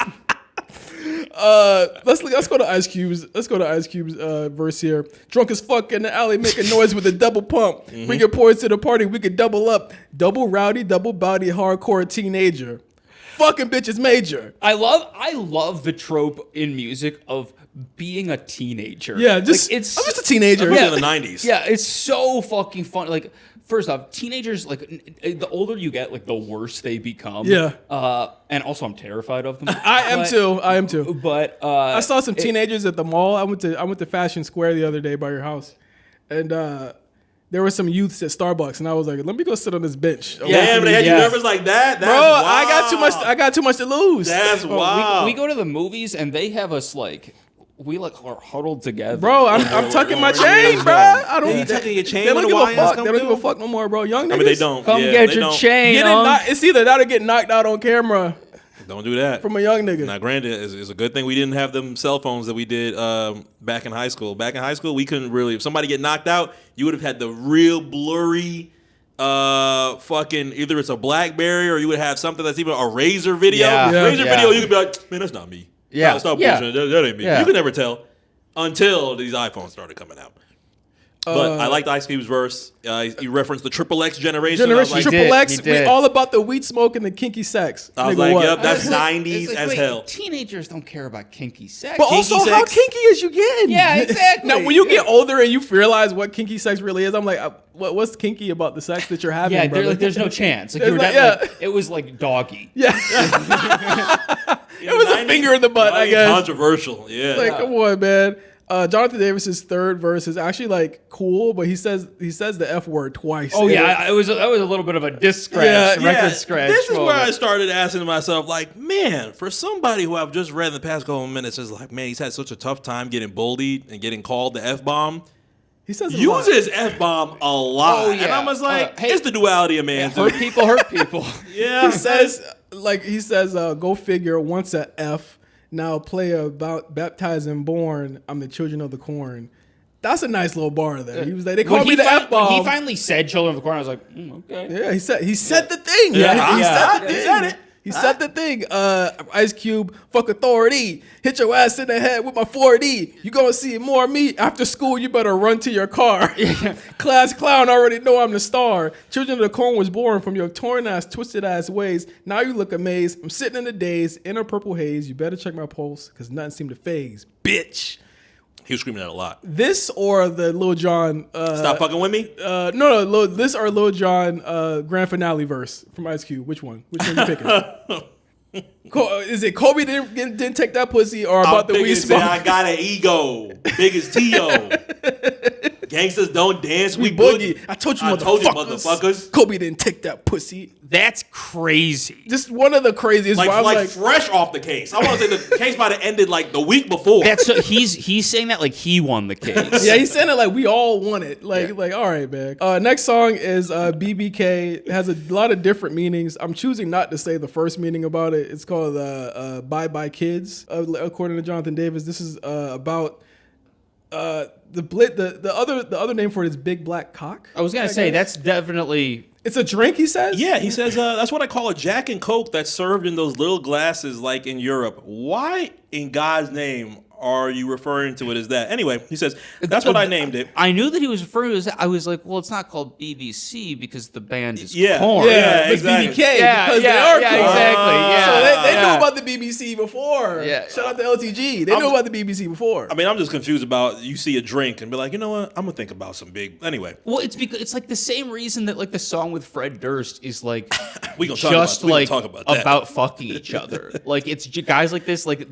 Let's go to Ice Cube's. Let's go to Ice Cube's verse here. Drunk as fuck in the alley, making noise with a double pump. Bring your boys to the party, we could double up. Double rowdy, double body, hardcore teenager. Fucking bitches major. I love the trope in music of being a teenager. Yeah, I'm just a teenager. In the 90s. Yeah, it's so fucking fun. Like, first off, teenagers, like, the older you get, like, the worse they become. Yeah. And also, I'm terrified of them. I am too. But I saw some teenagers at the mall. I went to Fashion Square the other day by your house, and there were some youths at Starbucks, and I was like, "Let me go sit on this bench." Damn, they had you nervous like that. That's wild. I got too much to lose. That's wild. We go to the movies, and they have us like. We like are huddled together, bro. I'm tucking my chain, bro. I don't. You tucking your chain? They don't when give the a fuck. YNs They don't give a fuck no more, bro. Young niggas. I mean, they don't. Come Yeah, get they your don't. chain. It's either that or get knocked out on camera Don't do that. from a young nigga. Now, granted, it's a good thing we didn't have them cell phones that we did back in high school. Back in high school, we couldn't really. If somebody get knocked out, you would have had the real blurry. Fucking either it's a BlackBerry or you would have something that's even a Razor video. Razor video, you could be like, man, that's not me. Yeah, stop bullshit. That ain't me. Yeah. You could never tell until these iPhones started coming out. But I liked Ice Cube's verse. He referenced the XXX generation. I was like, Triple X, he did. all about the weed smoke and the kinky sex. I was Nigga, like, what? yep, that's It's like, 90s as wait, hell. Teenagers don't care about kinky sex. But Kinky also, how sex? kinky is you getting? Yeah, exactly. Now, when you get older and you realize what kinky sex really is, I'm like, what's kinky about the sex that you're having? Yeah, brother? there's no chance. Like, There's you were not- definitely, it was like doggy. Yeah, it was a finger in the butt, I guess. Controversial, yeah. Like, come on, man. Jonathan Davis's third verse is actually like cool, but he says the F word twice. Oh yeah, that was a little bit of a disc scratch, record scratch. This is moment. where I started asking myself, like, man, for somebody who I've just read in the past couple of minutes is like, man, he's had such a tough time getting bullied and getting called the F-bomb. He says it a lot. Uses F-bomb a lot. Oh, yeah. And I was like, Hey, it's the duality of man. hurt people. Yeah. He says, go figure, once a F, now play about baptized and born, I'm the children of the corn. That's a nice little bar there. He was like, they called me the F-bomb. He finally said "Children of the Corn." I was like, okay. Yeah, he said the thing. Yeah, he said the he thing. said it. He said the thing. Ice Cube, fuck authority. Hit your ass in the head with my 4D. You gonna see more of me after school. You better run to your car. Class clown already know I'm the star. Children of the Corn was born from your torn ass, twisted ass ways. Now you look amazed. I'm sitting in the daze in a purple haze. You better check my pulse, cause nothing seemed to phase. Bitch. He was screaming that a lot. This or the Lil Jon Stop fucking with me? this or Lil Jon grand finale verse from Ice Cube. Which one? Which one you picking? Is it Kobe didn't take that pussy or about the weed smoke? I got an ego. Big as T.O. Gangsters don't dance, we boogie. I told you motherfuckers. Kobe didn't take that pussy. That's crazy. Just one of the craziest. Like fresh off the case. I want to say the case might have ended like the week before. He's saying that like he won the case. Yeah, he's saying it like we all won it. Like all right, man. Next song is BBK. It has a lot of different meanings. I'm choosing not to say the first meaning about it. It's called Bye Bye Kids. According to Jonathan Davis, this is about the other name for it is Big Black Cock. I was gonna say that's definitely. It's a drink, he says? Yeah, he says that's what I call a Jack and Coke that's served in those little glasses like in Europe. Why in God's name are you referring to it as that? Anyway, he says, that's what I named it. I knew that he was referring to it as that. I was like, well, it's not called BBC because the band is KoRn. KoRn. Yeah, it's exactly. BBK because they are KoRn. Exactly. Yeah. So they knew about the BBC before. Yeah. Shout out to LTG. They knew about the BBC before. I mean, I'm just confused about you see a drink and be like, you know what? I'm going to think about some big. Anyway. Well, it's because it's like the same reason that like the song with Fred Durst is like we gonna talk about that. about fucking each other. Like it's guys like this, like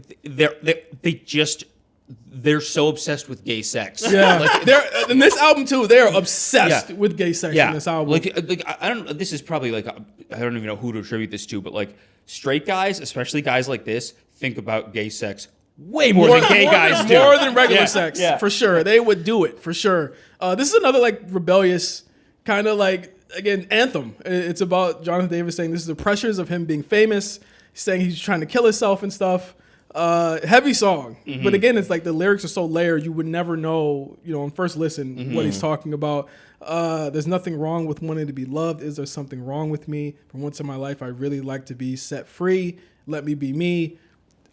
they're so obsessed with gay sex. Yeah, like, they're in this album too. They're obsessed with gay sex in this album. Like I don't. This is probably like I don't even know who to attribute this to, but like straight guys, especially guys like this, think about gay sex way more than gay guys do. More than regular sex, for sure. They would do it for sure. This is another like rebellious kind of like again anthem. It's about Jonathan Davis saying this is the pressures of him being famous. He's saying he's trying to kill himself and stuff. Heavy song, but again, it's like the lyrics are so layered, you would never know, on first listen what he's talking about. There's nothing wrong with wanting to be loved. Is there something wrong with me? For once in my life, I really like to be set free. Let me be me.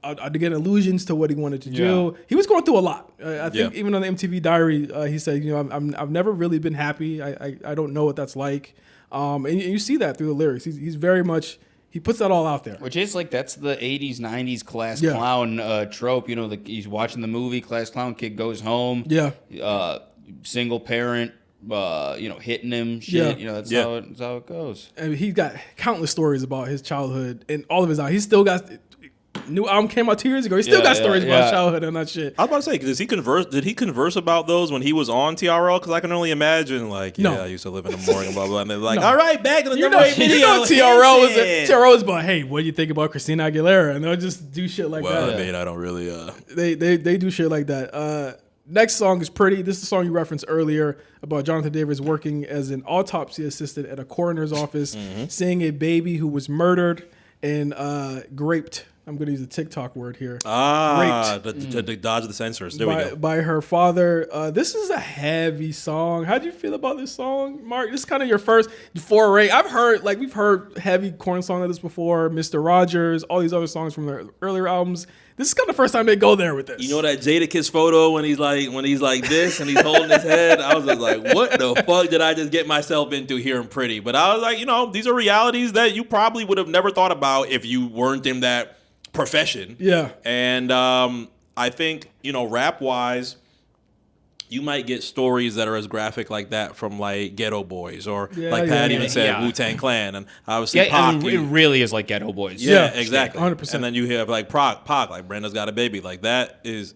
I'd get allusions to what he wanted to do. He was going through a lot. I think even on the MTV Diary, he said, I've never really been happy. I don't know what that's like. And you see that through the lyrics. He's very much. He puts that all out there. Which is like, that's the 80s, 90s class clown trope. He's watching the movie, class clown, kid goes home. Yeah. Single parent, hitting him, shit. That's how it goes. And he's got countless stories about his childhood and all of his He's still got... New album came out 2 years ago. He still got stories about childhood and that shit. I was about to say, did he converse about those when he was on TRL? Because I can only imagine, I used to live in the morning, blah, blah, and they're like, all right, back to the number 8 video. TRL was about, hey, what do you think about Christina Aguilera? And they'll just do shit like that. Well, I mean, I don't really... They do shit like that. Next song is Pretty. This is the song you referenced earlier about Jonathan Davis working as an autopsy assistant at a coroner's office, seeing a baby who was murdered and raped. I'm going to use a TikTok word here. To dodge the censors. There we go. By her father. This is a heavy song. How do you feel about this song, Mark? This is kind of your first foray. We've heard heavy KoRn songs like this before. Mr. Rogers, all these other songs from their earlier albums. This is kind of the first time they go there with this. You know that Jadakiss photo when he's like this and he's holding his head? I was just like, what the fuck did I just get myself into here in Pretty? But I was like, these are realities that you probably would have never thought about if you weren't in that profession. Yeah. And I think, rap-wise, you might get stories that are as graphic like that from like Ghetto Boys or Pat even said Wu-Tang Clan, and obviously Pac. It really is like Ghetto Boys. Yeah, exactly. 100%. And then you have like Pac, like Brenda's Got a Baby. Like that is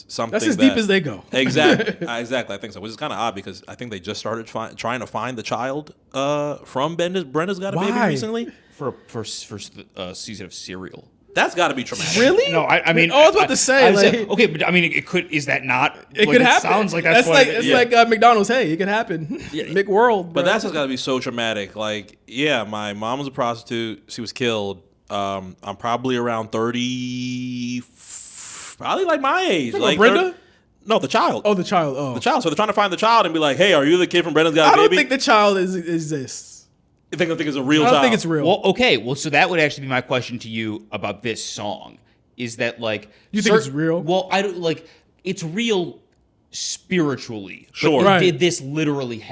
something that's as deep as they go. Exactly. Exactly. I think so. Which is kind of odd because I think they just started trying to find the child from Brenda's Got a Baby recently for season of Serial. That's got to be traumatic. Really? No, I mean, I was about to say, okay, but I mean, it could. Is that not? It could happen. Sounds like that's like McDonald's. Hey, it can happen. McWorld. But that's just got to be so traumatic. Like, my mom was a prostitute. She was killed. I'm probably around 30, probably like my age. Like Brenda. No, the child. Oh, the child. Oh, the child. So they're trying to find the child and be like, hey, are you the kid from Brenda's Got a Baby? I don't think the child exists. You think it's a real I child? don't think it's real. Well, okay. Well, so that would actually be my question to you about this song. Is that like You think it's real? Well, I don't like it's real spiritually. Sure. But Right. did this literally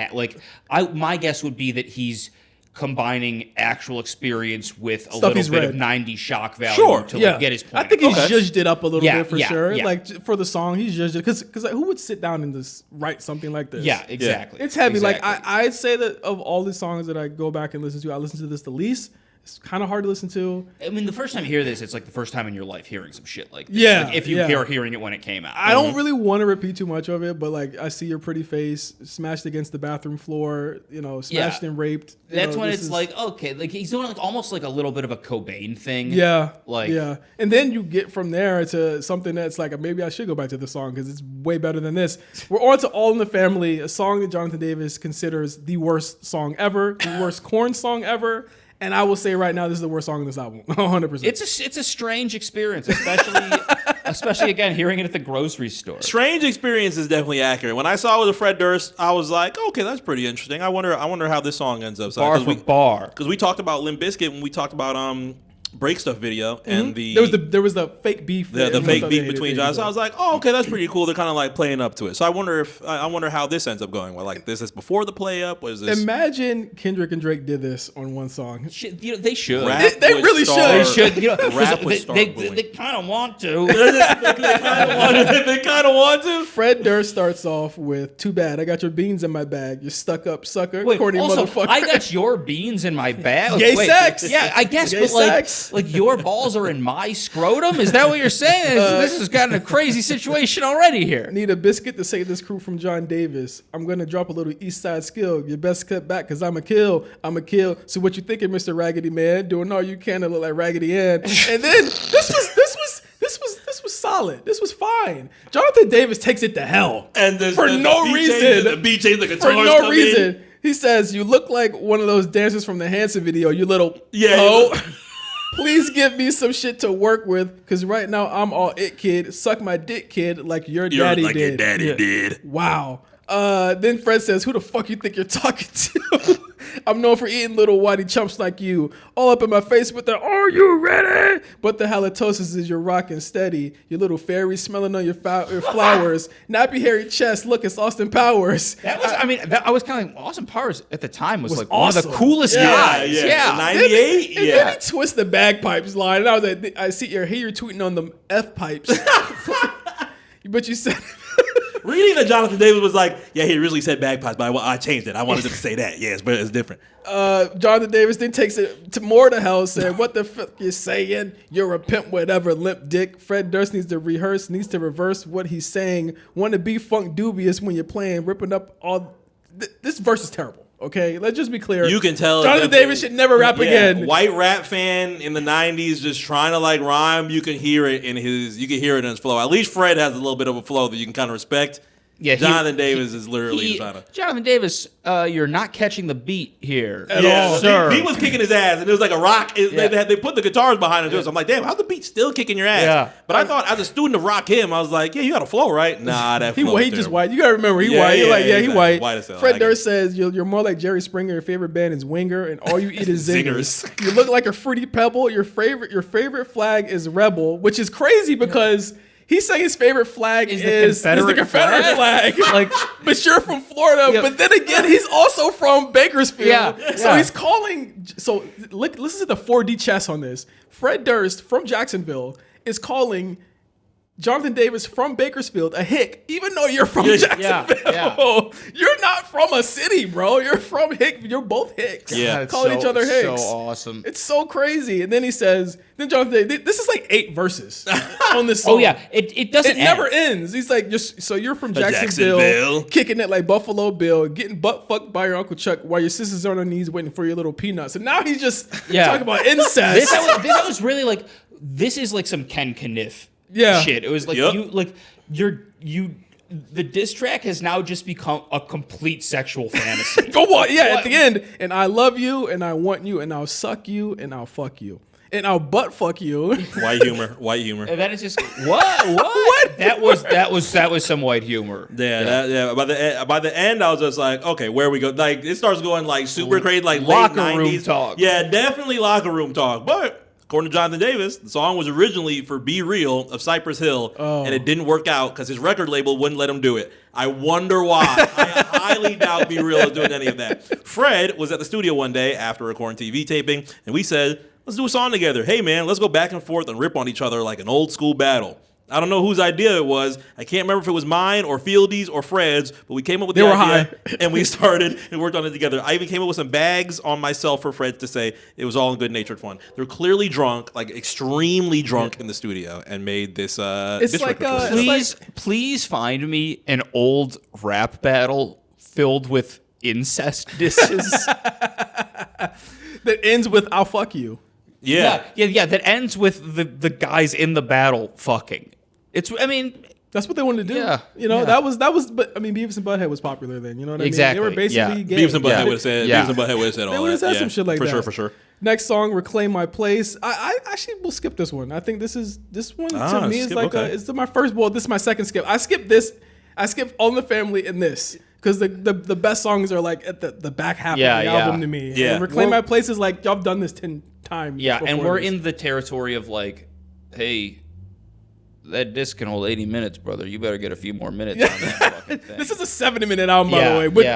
my guess would be that he's combining actual experience with a Stuff little he's bit read. of 90s shock value Sure. to like, get his point. I think he's across. judged it up a little Yeah, bit for yeah, sure. yeah. Like for the song, he's judged it because who would sit down and just write something like this? Yeah, exactly. It's heavy. Exactly. Like I'd say that of all the songs that I go back and listen to, I listen to this the least. It's kind of hard to listen to. I mean, the first time you hear this, it's like the first time in your life hearing some shit like this. Yeah, Like, if you yeah. were hearing it when it came out. I don't really want to repeat too much of it, but like I see your pretty face smashed against the bathroom floor, smashed Yeah. and raped. That's when this it's is- like, okay, like he's doing like almost like a little bit of a Cobain thing. Yeah, Like- yeah, and then you get from there to something that's like maybe I should go back to the song because it's way better than this. We're on to "All in the Family," a song that Jonathan Davis considers the worst song ever, the worst KoRn song ever, and I will say right now this is the worst song on this album, 100%. It's a strange experience, especially again hearing it at the grocery store. Strange experience is definitely accurate. When I saw it with Fred Durst, I was like, okay, that's pretty interesting. I wonder how this song ends up. Bar for bar. Because we talked about Limp Bizkit when we talked about Break Stuff video and the there was the fake beef, the and fake what beef they between hated. John. So I was like, oh, okay, that's pretty cool. They're kind of like playing up to it. So I wonder how this ends up going. Well, like this is before the play up. Was this Imagine Kendrick and Drake did this on one song. Shit, they should. rap They would really start- should. They should. 'Cause Rap would start they booing. kind of want to. They kind of want to. Fred Durst starts off with, "Too bad, I got your beans in my bag. You stuck up sucker, Wait, corny also, motherfucker." I got your beans in my bag. Gay Wait, sex. Yeah, I guess, Gay but like, sex. like your balls are in my scrotum. Is that what you're saying? This has gotten a crazy situation already here. Need a biscuit to save this crew from John Davis. I'm gonna drop a little East Side skill. You best cut back, cause I'm a kill. So what you thinking, Mr. Raggedy Man? Doing all you can to look like Raggedy Ann. And then this was solid. This was fine. Jonathan Davis takes it to hell. And for no reason. The beat change, the For guitars no come reason. in. He says, "You look like one of those dancers from the Hanson video, you little Yeah, hoe. Please give me some shit to work with, because right now I'm all it, kid. Suck my dick, kid, like your daddy like did." your daddy did. Wow. Then Fred says, "Who the fuck you think you're talking to? I'm known for eating little whitey chumps like you. All up in my face with the, are you ready? But the halitosis is you're rocking steady. You little fairy smelling on your flowers. Nappy hairy chest, look, it's Austin Powers." That was, I was kind of like, Austin Powers at the time was like one awesome. of the coolest Yeah, guys. Yeah. Yeah. 98? And Yeah. then he twists the bagpipes line. And I was like, I see you're tweeting on the F pipes. But you said... Reading that Jonathan Davis was like, yeah, he originally said bagpipes, but I changed it. I wanted him to say that. Yes, but it's different. Jonathan Davis then takes it to more to hell, saying, "What the fuck you saying? You're a pimp, whatever, limp dick." Fred Durst needs to reverse what he's saying. Want to be funk dubious when you're playing, ripping up all. This verse is terrible. Okay, let's just be clear. You can tell Jonathan Davis should never rap again. White rap fan in the 90s just trying to like rhyme. You can hear it in his flow. At least Fred has a little bit of a flow that you can kind of respect. Yeah, Jonathan Davis is literally trying to. Jonathan Davis, you're not catching the beat here. At all. sir. He was kicking his ass, and it was like a rock. Yeah. They put the guitars behind it. So I'm like, damn, how's the beat still kicking your ass? Yeah. But I thought, as a student of Rock Him, I was like, yeah, you got a flow, right? Nah, that flow. He is just terrible. white. You gotta remember, he Yeah, white. You're yeah, like, yeah, he exactly. white. White as hell. I Fred get Durst says, you're more like Jerry Springer. Your favorite band is Winger, and all you eat is zingers. Zingers. You look like a fruity pebble. Your favorite flag is Rebel, which is crazy because he's saying his favorite flag is the Confederate flag. Like, but you're from Florida. Yeah. But then again, he's also from Bakersfield. Yeah, So yeah. he's calling. So listen to the 4D chess on this. Fred Durst from Jacksonville is calling Jonathan Davis from Bakersfield a hick, even though you're from Jacksonville. yeah. You're not from a city, bro. You're from hick. You're both hicks. Yeah. it's calling each other hicks. So awesome. It's so crazy. And then he says, then Jonathan Davis, this is like 8 verses on this song. Oh yeah, it doesn't. It never ends. He's like, you're from Jacksonville, Jacksonville. kicking it like Buffalo Bill, getting butt fucked by your Uncle Chuck while your sister's on her knees waiting for your little peanuts. And now he's just talking about incest. This was really like, this is like some Ken Kniff shit. It was like Yep. the diss track has now just become a complete sexual fantasy. Go on, yeah, at the end. And I love you, and I want you, and I'll suck you, and I'll fuck you. and I'll butt fuck you. White humor. And that is just what? That was some white humor. Yeah. By the end, I was just like, okay, where we go? Like it starts going like super crazy, like Locker late room 90s talk. Yeah, definitely locker room talk. But according to Jonathan Davis, the song was originally for "Be Real" of Cypress Hill, and it didn't work out because his record label wouldn't let him do it. I wonder why. I highly doubt "Be Real" is doing any of that. Fred was at the studio one day after a KoRn TV taping, and we said, let's do a song together. Hey, man, let's go back and forth and rip on each other like an old school battle. I don't know whose idea it was. I can't remember if it was mine or Fieldy's or Fred's, but we came up with the idea and we started and worked on it together. I even came up with some bags on myself for Fred to say it was all in good-natured fun. They're clearly drunk, like extremely drunk in the studio, and made this. It's this like record Please find me an old rap battle filled with incest disses. that ends with "I'll fuck you." Yeah. That ends with the guys in the battle fucking. That's what they wanted to do. Yeah, You know, yeah. that was. But I mean, Beavis and Butthead was popular then. You know what I mean? Exactly, They were basically gay. Beavis and Butthead would have said. Yeah. Beavis and Butthead would have said all They that. would have said Yeah, some shit like that. For sure. Next song, "Reclaim My Place." I actually will skip this one. I think this one to me is skip, like okay. it's my first. Well, this is my second skip. I skipped this. I skipped All in the Family and this. Because the best songs are like at the back half of the album to me. Yeah. And "Reclaim My Place" is like, y'all have done this 10 times. Yeah, and before we're this. in the territory of like, hey, that disc can hold 80 minutes, brother. You better get a few more minutes on that fucking thing. This is a 70-minute album, by the way, with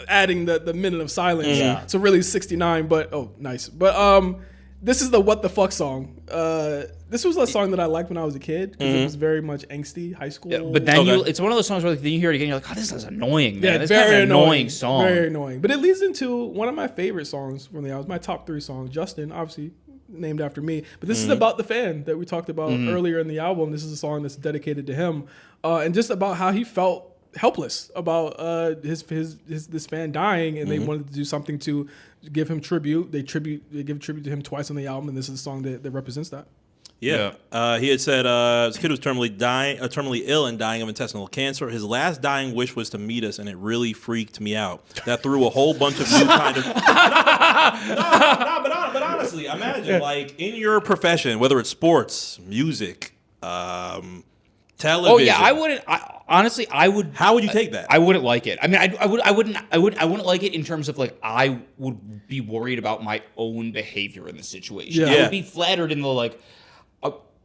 adding the minute of silence. Yeah. So really 69, but nice. But this is the "What the Fuck" song. This was a song that I liked when I was a kid because it was very much angsty, high school. Yeah, but then it's one of those songs where like, then you hear it again, you're like, oh, this is annoying, man. Yeah, This very is an annoying song. Very annoying. But it leads into one of my favorite songs from the album, my top 3 songs. Justin, obviously named after me. But this is about the fan that we talked about earlier in the album. This is a song that's dedicated to him. And just about how he felt helpless about this fan dying, and they wanted to do something to give him tribute. They give tribute to him twice on the album, and this is a song that represents that. Yeah. He had said his kid was terminally ill and dying of intestinal cancer. His last dying wish was to meet us, and it really freaked me out. That threw a whole bunch of new kind of. But honestly, imagine like in your profession, whether it's sports, music, television. Oh yeah, I wouldn't. Honestly, I would. How would you take that? I wouldn't like it. I mean, I wouldn't like it in terms of like I would be worried about my own behavior in the situation. Yeah. I would be flattered in the like.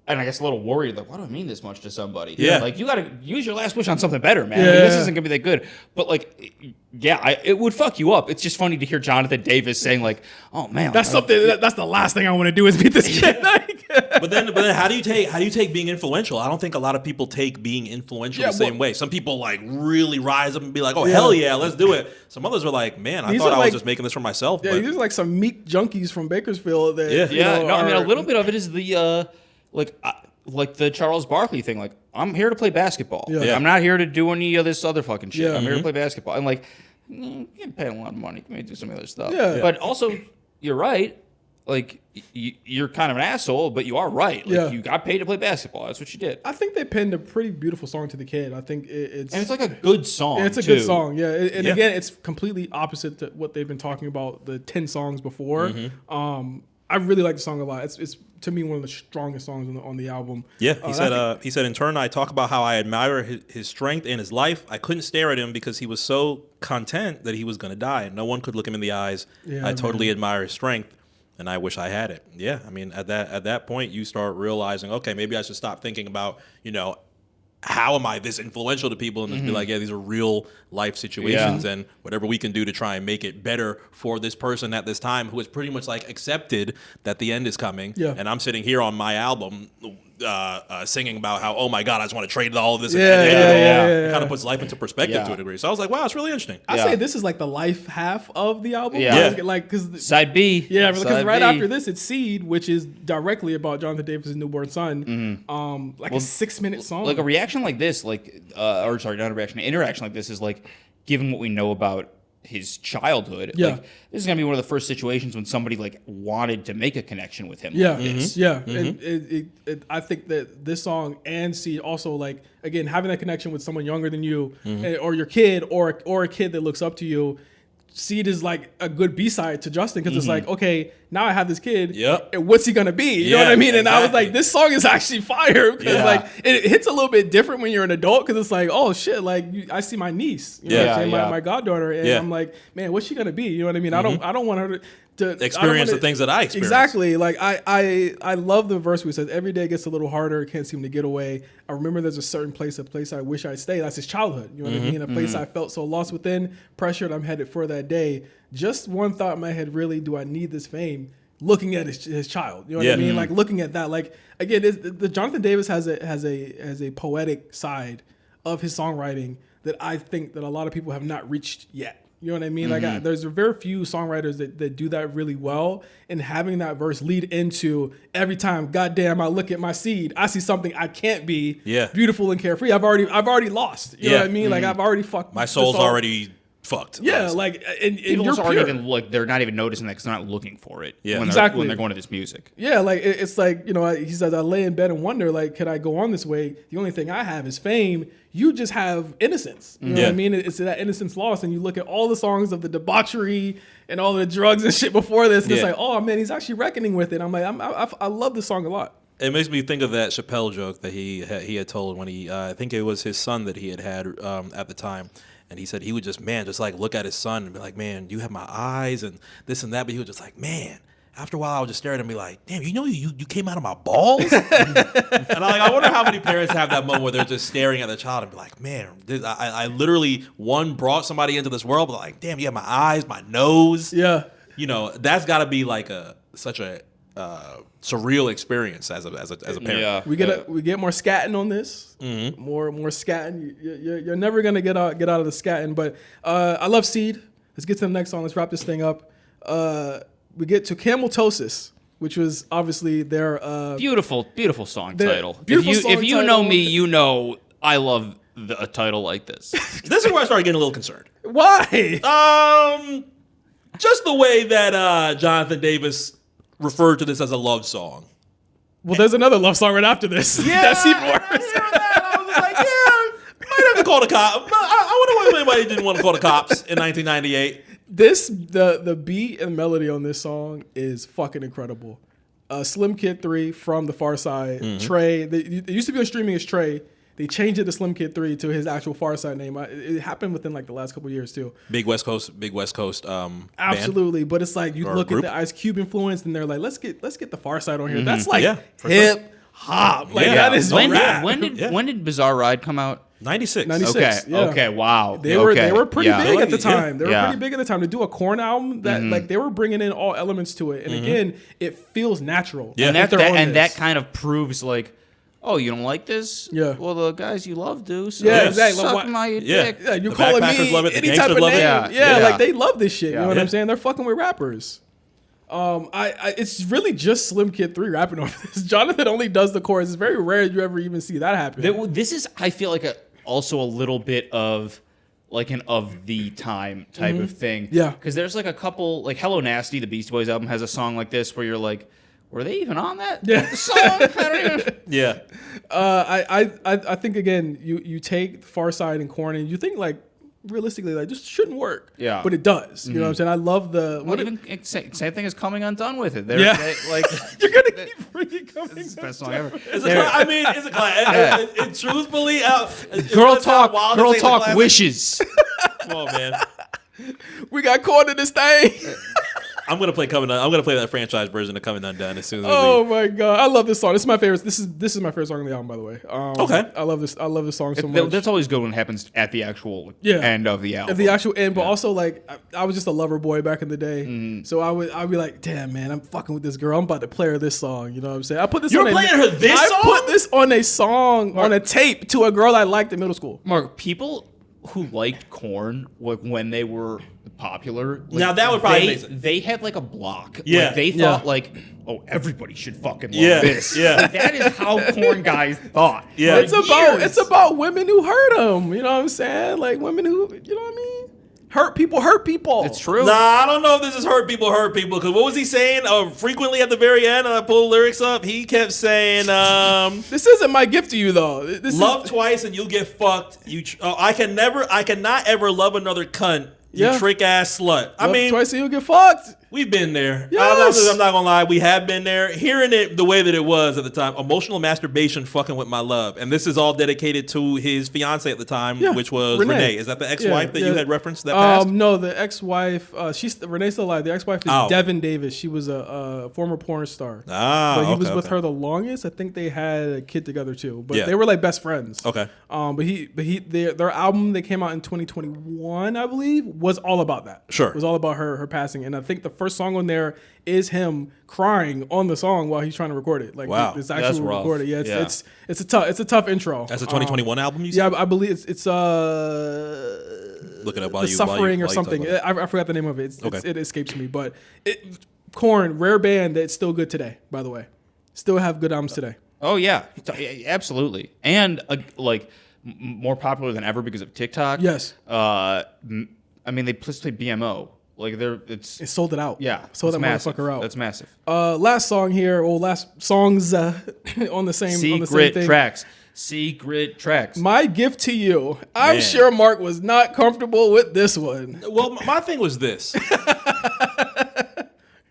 And I guess a little worried, like, why do I mean this much to somebody? Yeah. Like, you got to use your last wish on something better, man. Yeah. I mean, this isn't going to be that good. But, like, it would fuck you up. It's just funny to hear Jonathan Davis saying, like, oh, man. That's that's the last thing I want to do is meet this kid. But then how do you take being influential? I don't think a lot of people take being influential the same way. Some people like really rise up and be like, oh hell yeah, let's do it. Some others are like, man, I thought I was just making this for myself. Yeah, but these are like some meek junkies from Bakersfield. That, I mean, a little bit of it is the like the Charles Barkley thing. Like, I'm here to play basketball. Yeah. Like, I'm not here to do any of this other fucking shit. Yeah. I'm here to play basketball. And like, you're paying a lot of money. Maybe do some other stuff. Yeah. But also, you're right. Like, you're kind of an asshole, but you are right. Like, you got paid to play basketball. That's what you did. I think they penned a pretty beautiful song to the kid. I think it's And it's like a good song. it's a good song, yeah. And again, it's completely opposite to what they've been talking about the 10 songs before. I really like the song a lot. It's to me one of the strongest songs on the album. Yeah, he said in turn, I talk about how I admire his strength and his life. I couldn't stare at him because he was so content that he was going to die. No one could look him in the eyes. Yeah, I totally admire his strength, and I wish I had it. Yeah, I mean, at that point, you start realizing, okay, maybe I should stop thinking about, how am I this influential to people, and just be like, yeah, these are real life situations, and whatever we can do to try and make it better for this person at this time who has pretty much like accepted that the end is coming. Yeah. And I'm sitting here on my album singing about how, oh my God, I just want to trade all of this. It kind of puts life into perspective to a degree. So I was like, wow, it's really interesting. I say this is like the life half of the album. Yeah. Like, because Side B. Yeah, because right after this, it's Seed, which is directly about Jonathan Davis' newborn son. Like a 6-minute song. Like a reaction like this, like, or sorry, not a reaction, an interaction like this is like, given what we know about his childhood, like, this is gonna be one of the first situations when somebody like wanted to make a connection with him. Yeah, And I think that this song and Seed also, like, again, having that connection with someone younger than you, or your kid, or a kid that looks up to you, Seed is like a good B-side to Justin because it's like, okay, now I have this kid. Yep. And what's he gonna be? You know what I mean? And I was exactly. like, this song is actually fire because like it hits a little bit different when you're an adult because it's like, oh shit, like I see my niece, you know what I'm saying? My goddaughter, and I'm like, man, what's she gonna be? You know what I mean? I don't want her to experience the things that I experience. Exactly. Like I love the verse where it says every day gets a little harder, can't seem to get away. I remember there's a certain place, a place I wish I'd stay. That's his childhood. You know what I mean? A place I felt so lost within, pressured, I'm headed for that day. Just one thought in my head, really, do I need this fame? Looking at his child. You know what I mean? Like looking at that. Like again, the Jonathan Davis has a poetic side of his songwriting that I think that a lot of people have not reached yet. You know what I mean? Like there's very few songwriters that do that really well, and having that verse lead into every time, goddamn, I look at my seed, I see something I can't be beautiful and carefree. I've already lost. You know what I mean? Like I've already fucked. My soul's already fucked. Yeah, honestly. like and People you're also aren't pure. even like they're not even noticing that because they're not looking for it. Yeah. when Exactly. when they're going to this music. Yeah, like it's like, you know, he says, I lay in bed and wonder, like, could I go on this way? The only thing I have is fame. You just have innocence. You know what I mean? It's that innocence lost. And you look at all the songs of the debauchery and all the drugs and shit before this, and it's like, oh man, he's actually reckoning with it. I'm like, I love this song a lot. It makes me think of that Chappelle joke that he had told when he, I think it was his son that he had at the time. And he said he would just like look at his son and be like, man, you have my eyes and this and that. But he was just like, man, after a while, I would just stare at him and be like, damn, you know, you came out of my balls? And I wonder how many parents have that moment where they're just staring at their child and be like, man, I literally, brought somebody into this world, but like, damn, you have my eyes, my nose. Yeah. You know, that's got to be like such a surreal experience as a parent. Yeah. We get more scatting on this. More scatting. You're never gonna get out of the scatting. But I love Seed. Let's get to the next song. Let's wrap this thing up. We get to Cameltosis, which was obviously their Beautiful song The- title. beautiful song if you title. know me, you know I love a title like this. This is where I started getting a little concerned. why? Just the way that Jonathan Davis referred to this as a love song. Well, there's another love song right after this. That's even worse. I was like, yeah, might have to call the cops. I wonder why anybody didn't want to call the cops in 1998. The beat and melody on this song is fucking incredible. Slim Kid 3 from the Far Side. Trey, it used to be on streaming as Trey. They changed it to Slim Kid 3 to his actual Far Side name. It happened within like the last couple of years too. Big West Coast. Absolutely, but it's like you Or look group. at the Ice Cube influence, and they're like, let's get the Far Side on here. That's like for hip hop. Like Yeah. that is when rap. did Bizarre Ride come out? 96. 96. Okay. Yeah. Okay. Wow. They were pretty Yeah. big at the Yeah. time. They were pretty big at the time to do a KoRn album. That like they were bringing in all elements to it, and again, it feels natural. Yeah. And That that, they're on and that this. kind of proves like, oh, you don't like this? Yeah. Well, the guys you love do. So Yeah, exactly. Suck Like, my Yeah. dick. Yeah, you're The calling backpackers me love it, the any type gangsters of love it. name. Yeah. Yeah, like they love this shit. You know what Yeah. I'm saying? They're fucking with rappers. It's really just Slim Kid 3 rapping over this. Jonathan only does the chorus. It's very rare you ever even see that happen. This is, I feel like, also a little bit of like an of the time type of thing. Yeah. Because there's like a couple, like Hello Nasty, the Beastie Boys album, has a song like this where you're like, were they even on that song? I don't even. Yeah. I think again, you take Far Side and KoRn and you think like realistically like this shouldn't work. Yeah. But it does. You know what I'm saying? I love the What even same thing as Coming Undone with it. Yeah. Like you're gonna keep bringing coming. it's the best song ever. It's a class. It truthfully, Girl it's not wild to say it's a talk classic. wishes. Come on, man. We got caught in this thing. I'm gonna play that franchise version of Coming Undone as soon as Oh we. my god, I love this song. This is my favorite. This is my favorite song on the album, by the way. Okay. I love this song so much. That's always good when it happens at the actual Yeah. end of the album. At the actual end, but also like I was just a lover boy back in the day, so I'd be like, damn man, I'm fucking with this girl. I'm about to play her this song. You know what I'm saying? I put this. You on were a- playing her this I song? put this on a song on a tape to a girl I liked in middle school. Mark, people who liked KoRn when they were popular, like, Now that would probably make sense. they had like a block. Yeah. Like, they Yeah. thought like, oh, everybody should fucking love Yeah. this. Yeah. Like, that is how KoRn guys thought. Yeah. For It's years. about women who hurt them. You know what I'm saying? Like women who, you know what I mean? Hurt people. It's true. Nah, I don't know if this is hurt people. Because what was he saying? Frequently at the very end, and I pulled lyrics up. He kept saying, This isn't my gift to you though. This "Love is, twice and you'll get fucked." I cannot ever love another cunt You trick ass slut. I mean, twice you'll get fucked. We've been there. Yes. I'm not gonna lie. We have been there. Hearing it the way that it was at the time, emotional masturbation, fucking with my love, and this is all dedicated to his fiance at the time, which was Renee. Is that the ex-wife that you had referenced that passed? No, the ex-wife. Renee's still alive. The ex-wife is Devin Davis. She was a former porn star. But he was with her the longest. I think they had a kid together too. But they were like best friends. Okay. Their album that came out in 2021, I believe, was all about that. Sure. It was all about her passing, and I think the first song on there is him crying on the song while he's trying to record it. Like, wow, it's actually recorded. Yeah, it's a tough intro. That's a 2021 album. You said? Yeah, I believe it's look it up while the you Suffering or something. I forgot the name of it. It escapes me, but KoRn, rare band that's still good today. By the way, still have good albums today. Oh yeah, absolutely, and more popular than ever because of TikTok. Yes. I mean, they just play BMO. Like it sold it out. Yeah, sold that motherfucker out. That's massive. Last song here, last songs on the same Secret thing. tracks. Secret tracks. My gift to you. I'm sure Mark was not comfortable with this one. Well, my thing was this. And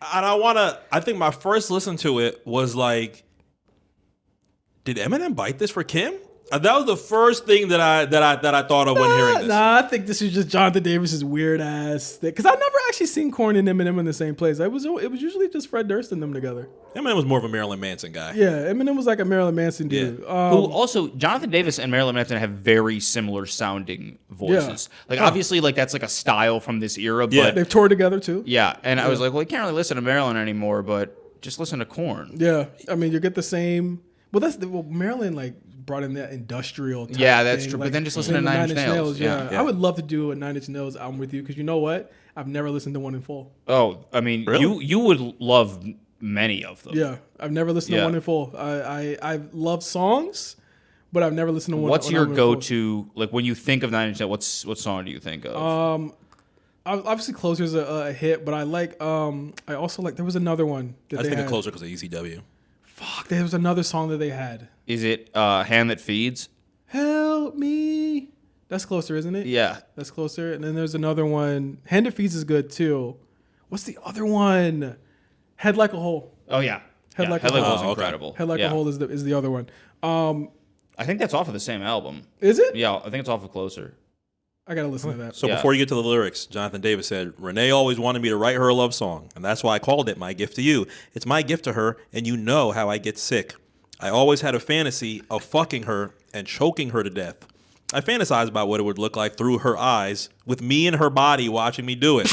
I think my first listen to it was like, did Eminem bite this for Kim? That was the first thing that I thought of when hearing this. Nah, I think this is just Jonathan Davis's weird ass thing. Because I've never actually seen KoRn and Eminem in the same place. It was usually just Fred Durst and them together. Eminem was more of a Marilyn Manson guy. Yeah, Eminem was like a Marilyn Manson dude. Yeah. Who also, Jonathan Davis and Marilyn Manson have very similar sounding voices. Yeah. Obviously, that's like a style from this era. But they've toured together too. Yeah, and I was like, well, you can't really listen to Marilyn anymore, but just listen to KoRn. Yeah, I mean, you get the same. Well, Marilyn brought in that industrial type yeah, that's thing. true. But then just listen to Nine Inch Nails. Yeah. I would love to do a Nine Inch Nails album with you because you know what? I've never listened to one in full. Oh, I mean, really? you would love many of them. Yeah, I've never listened to one in full. I love songs, but I've never listened to one. What's your go-to? Like when you think of Nine Inch Nails, what song do you think of? Obviously, Closer's a hit, but I also like. There was another one that I think of Closer because of ECW. Fuck, there was another song that they had. Is it Hand That Feeds? Help me. That's Closer, isn't it? Yeah. That's Closer. And then there's another one. Hand That Feeds is good too. What's the other one? Head Like a Hole. Oh yeah. Head Like a Hole is incredible. Head Like a Hole is the other one. I think that's off of the same album. Is it? Yeah, I think it's off of Closer. I gotta listen to that. So before you get to the lyrics, Jonathan Davis said, Renee always wanted me to write her a love song, and that's why I called it My Gift to You. It's my gift to her, and you know how I get sick. I always had a fantasy of fucking her and choking her to death. I fantasize about what it would look like through her eyes, with me and her body watching me do it.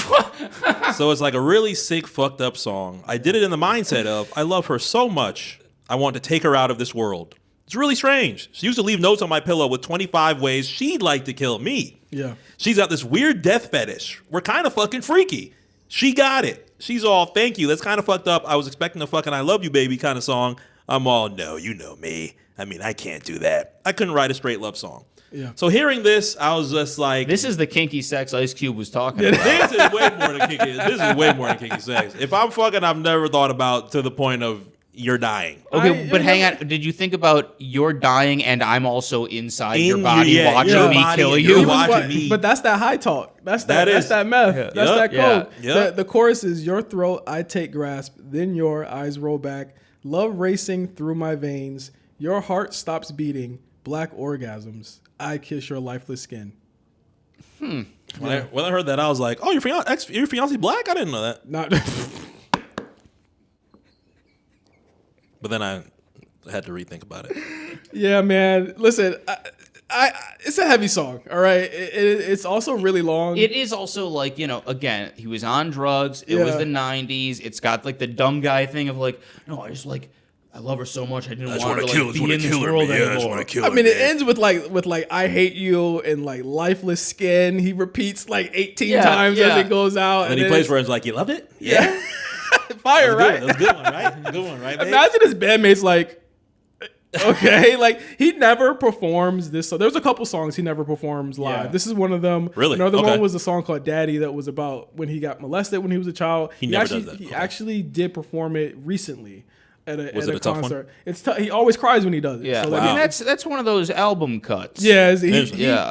So it's like a really sick, fucked up song. I did it in the mindset of, I love her so much, I want to take her out of this world. It's really strange. She used to leave notes on my pillow with 25 ways she'd like to kill me. Yeah. She's got this weird death fetish. We're kind of fucking freaky. She got it. She's all, thank you. That's kind of fucked up. I was expecting a fucking I love you, baby kind of song. I'm all, no, you know me. I mean, I can't do that. I couldn't write a straight love song. Yeah. So hearing this, I was just like, this is the kinky sex Ice Cube was talking about. This is way more than kinky. This is way more than kinky sex. If I'm fucking, I've never thought about to the point of you're dying. Okay, but hang on. Did you think about you're dying and I'm also inside your body watching me kill you? But that's that high talk. That's that meth. Yeah. That's that code. Yeah. The chorus is your throat, I take grasp, then your eyes roll back. Love racing through my veins. Your heart stops beating. Black orgasms. I kiss your lifeless skin. When I heard that, I was like, oh, your fiance black? I didn't know that. Not. But then I had to rethink about it. Yeah, man. Listen, it's a heavy song, all right? It's also really long. It is also like, again, he was on drugs. It was the 90s. It's got like the dumb guy thing of like, no, I love her so much. I didn't want her to be in this world anymore. I mean, it ends with like I hate you and like lifeless skin. He repeats like 18 times as it goes out. And then he plays for it like, you loved it? Yeah. Fire, right? That's a good one, right? Good one, right? Babe? Imagine his bandmates like, okay, like he never performs this. So there's a couple songs he never performs live. Yeah. This is one of them. Really? Another one was a song called Daddy that was about when he got molested when he was a child. He actually did perform it recently at a concert. It's he always cries when he does it. Yeah, so I mean that's one of those album cuts. Yeah, he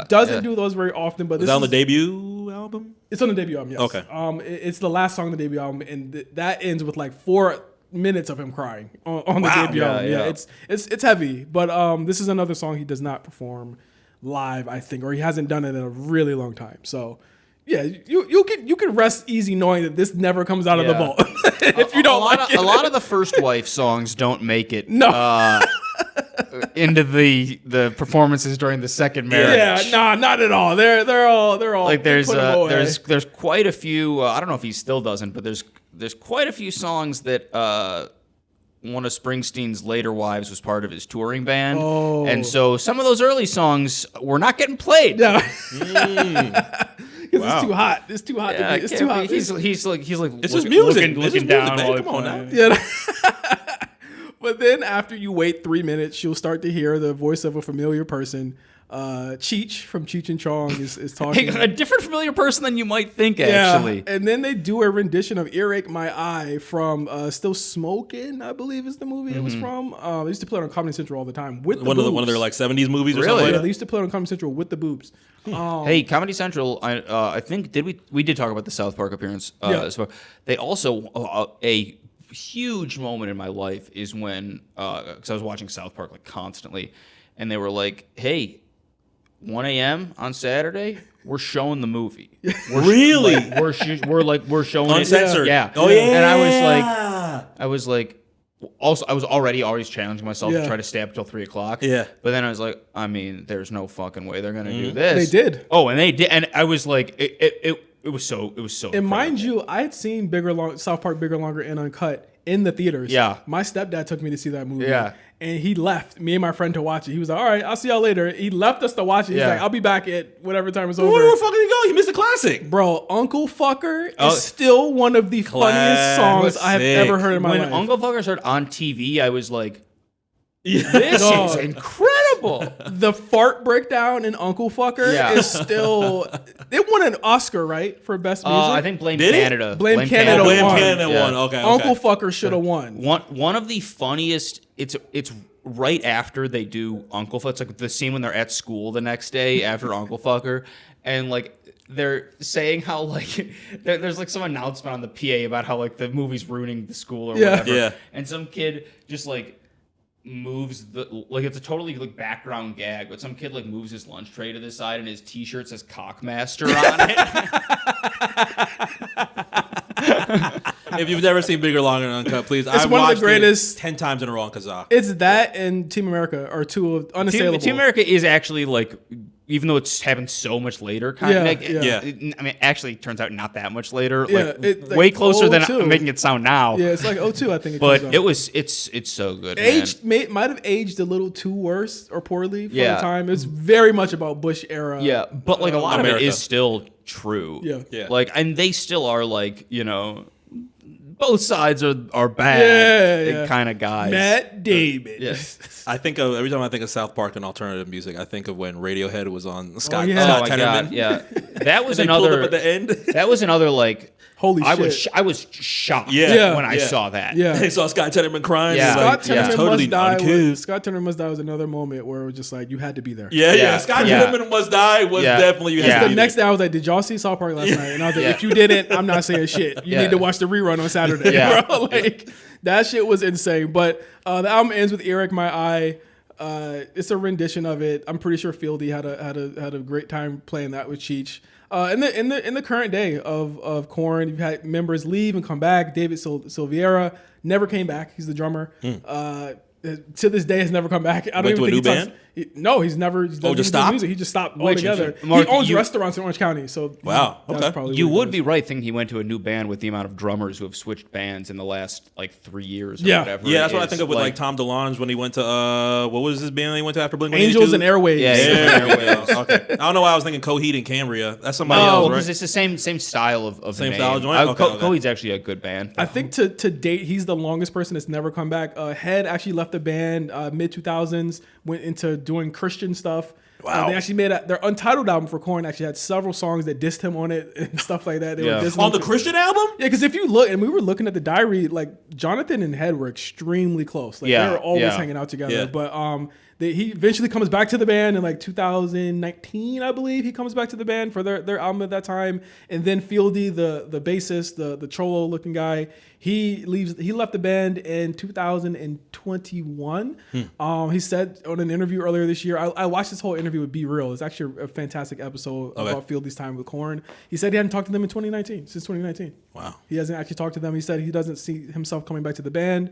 doesn't do those very often. But was that on the debut album? It's on the debut album, yes. Okay. It's the last song on the debut album, and that ends with like 4 minutes of him crying on the debut album. Yeah, it's heavy, but this is another song he does not perform live, I think, or he hasn't done it in a really long time. So yeah, you can rest easy knowing that this never comes out of the vault. If you don't like it. A lot of the First Wife songs don't make it. No. Into the performances during the second marriage. Yeah, not at all. They're all like there's quite a few. I don't know if he still doesn't, but there's quite a few songs that one of Springsteen's later wives was part of his touring band, and so some of those early songs were not getting played. Yeah. It's too hot. It's too hot. Yeah, it's too hot. He's like it's his music. Looking down. Come on now. Yeah. But then after you wait 3 minutes, you'll start to hear the voice of a familiar person. Cheech from Cheech and Chong is talking. A different familiar person than you might think, actually. And then they do a rendition of Earache My Eye from Still Smoking, I believe is the movie it was from. They used to play it on Comedy Central all the time with the one of their like 70s movies or something. Yeah, they used to play it on Comedy Central with the boobs. Hey, Comedy Central, I think we did talk about the South Park appearance. So they also a huge moment in my life is when because I was watching South Park like constantly, and they were like, "Hey, 1 a.m. on Saturday, we're showing the movie." Really? We're showing uncensored. It. Yeah. Oh yeah. And I was like, also I was always challenging myself to try to stay up till 3 o'clock. Yeah. But then I was like, I mean, there's no fucking way they're gonna do this. They did. Oh, and they did, and I was like, it was so. And incredible. Mind you, I had seen South Park Bigger, Longer, and Uncut in the theaters. Yeah. My stepdad took me to see that movie. Yeah. And he left me and my friend to watch it. He was like, "All right, I'll see y'all later." He left us to watch it. He's like, "I'll be back at whatever time it's over." Where the fuck did he go? He missed a classic. Bro, Uncle Fucker is still one of the funniest songs I have ever heard in my life. When Uncle Fucker started on TV, I was like, this is incredible. The fart breakdown in Uncle Fucker is still. It won an Oscar, right, for best music. I think Blame Canada. Blame Canada won. Okay. Uncle Fucker should have won. One of the funniest. It's right after they do Uncle Fucker. It's like the scene when they're at school the next day after Uncle Fucker, and like they're saying how like there's like some announcement on the PA about how like the movie's ruining the school or whatever. Yeah. And some kid just like moves it's a totally like background gag, but some kid like moves his lunch tray to the side and his t-shirt says Cockmaster on it. If you've never seen Bigger, Longer, and Uncut, please. It's one of the greatest. 10 times in a row on Kazaa. It's that and Team America are two of unassailable. Team America is actually like, even though it's happened so much later, kind of. I mean, actually, it turns out not that much later. Like way closer than I'm making it sound now. Yeah, it's like 02, I think. But it's so good. Might have aged a little too worse or poorly for the time. It's very much about Bush era. Yeah, but like a lot of it is still true. Yeah. Like, and they still are like, you know, both sides are bad kind of guys. Matt Damon. Yes. I think of every time I think of South Park and alternative music, I think of when Radiohead was on Scott God, Tenorman. yeah. That was they another pulled up at the end. That was another like holy shit. I was shocked when I saw that. Yeah. They saw Scott Tenorman crying. Yeah. Scott Tenorman totally Scott Tenorman Must Die was another moment where it was just like you had to be there. Yeah. Scott Tenorman Must Die was definitely you had to be the next day I was like, did y'all see South Park last night? And I was like, if you didn't, I'm not saying shit. You need to watch the rerun on Saturday. Bro. Like that shit was insane. But the album ends with Earache My Eye. It's a rendition of it. I'm pretty sure Fieldy had a great time playing that with Cheech. In the current day of KoRn, you've had members leave and come back. David Silveira never came back. He's the drummer. To this day has never come back. I don't even think he band? No, he's never. Just stopped. Music. He just stopped altogether. Mark, he owns restaurants in Orange County. So wow, okay. You would be right thinking he went to a new band with the amount of drummers who have switched bands in the last like 3 years. Or whatever. Yeah, that's what I think of with like Tom DeLonge when he went to what was his band he went to after Blink-182? Angels and Airwaves. Yeah, Airwaves. Okay. I don't know why I was thinking Coheed and Cambria. That's somebody else, right? Because it's the same style of same name. style joint. Coheed's actually a good band. I think to date he's the longest person that's never come back. Head actually left the band mid 2000s, went into doing Christian stuff. Wow. They actually made their Untitled album for KoRn actually had several songs that dissed him on it and stuff like that. They were dissing On him the Christian album? Yeah, because if you look, and we were looking at the diary, like Jonathan and Head were extremely close. Like they were always hanging out together. Yeah. But he eventually comes back to the band in like 2019, I believe. He comes back to the band for their album at that time. And then Fieldy, the bassist, the Cholo looking guy, he left the band in 2021. He said on an interview earlier this year, I watched this whole interview with Be Real. It's actually a fantastic episode about Fieldy's time with KoRn. He said he hadn't talked to them in 2019, since 2019. Wow. He hasn't actually talked to them. He said he doesn't see himself coming back to the band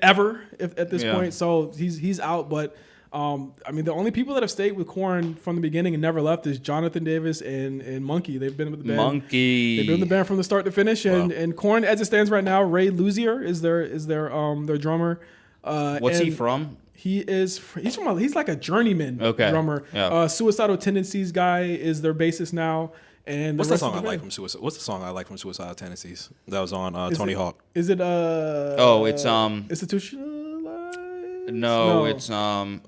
ever at this point. So he's out. But I mean, the only people that have stayed with KoRn from the beginning and never left is Jonathan Davis and Monkey. They've been with the band. They've been with the band from the start to finish. And KoRn, as it stands right now, Ray Luzier is their drummer. What's he from? He's like a journeyman drummer. Yeah. Suicidal Tendencies guy is their bassist now. And What's the song I like from Suicide? What's the song I like from Suicidal Tendencies? That was on Tony Hawk. Is it it's Institutionalized? No, it's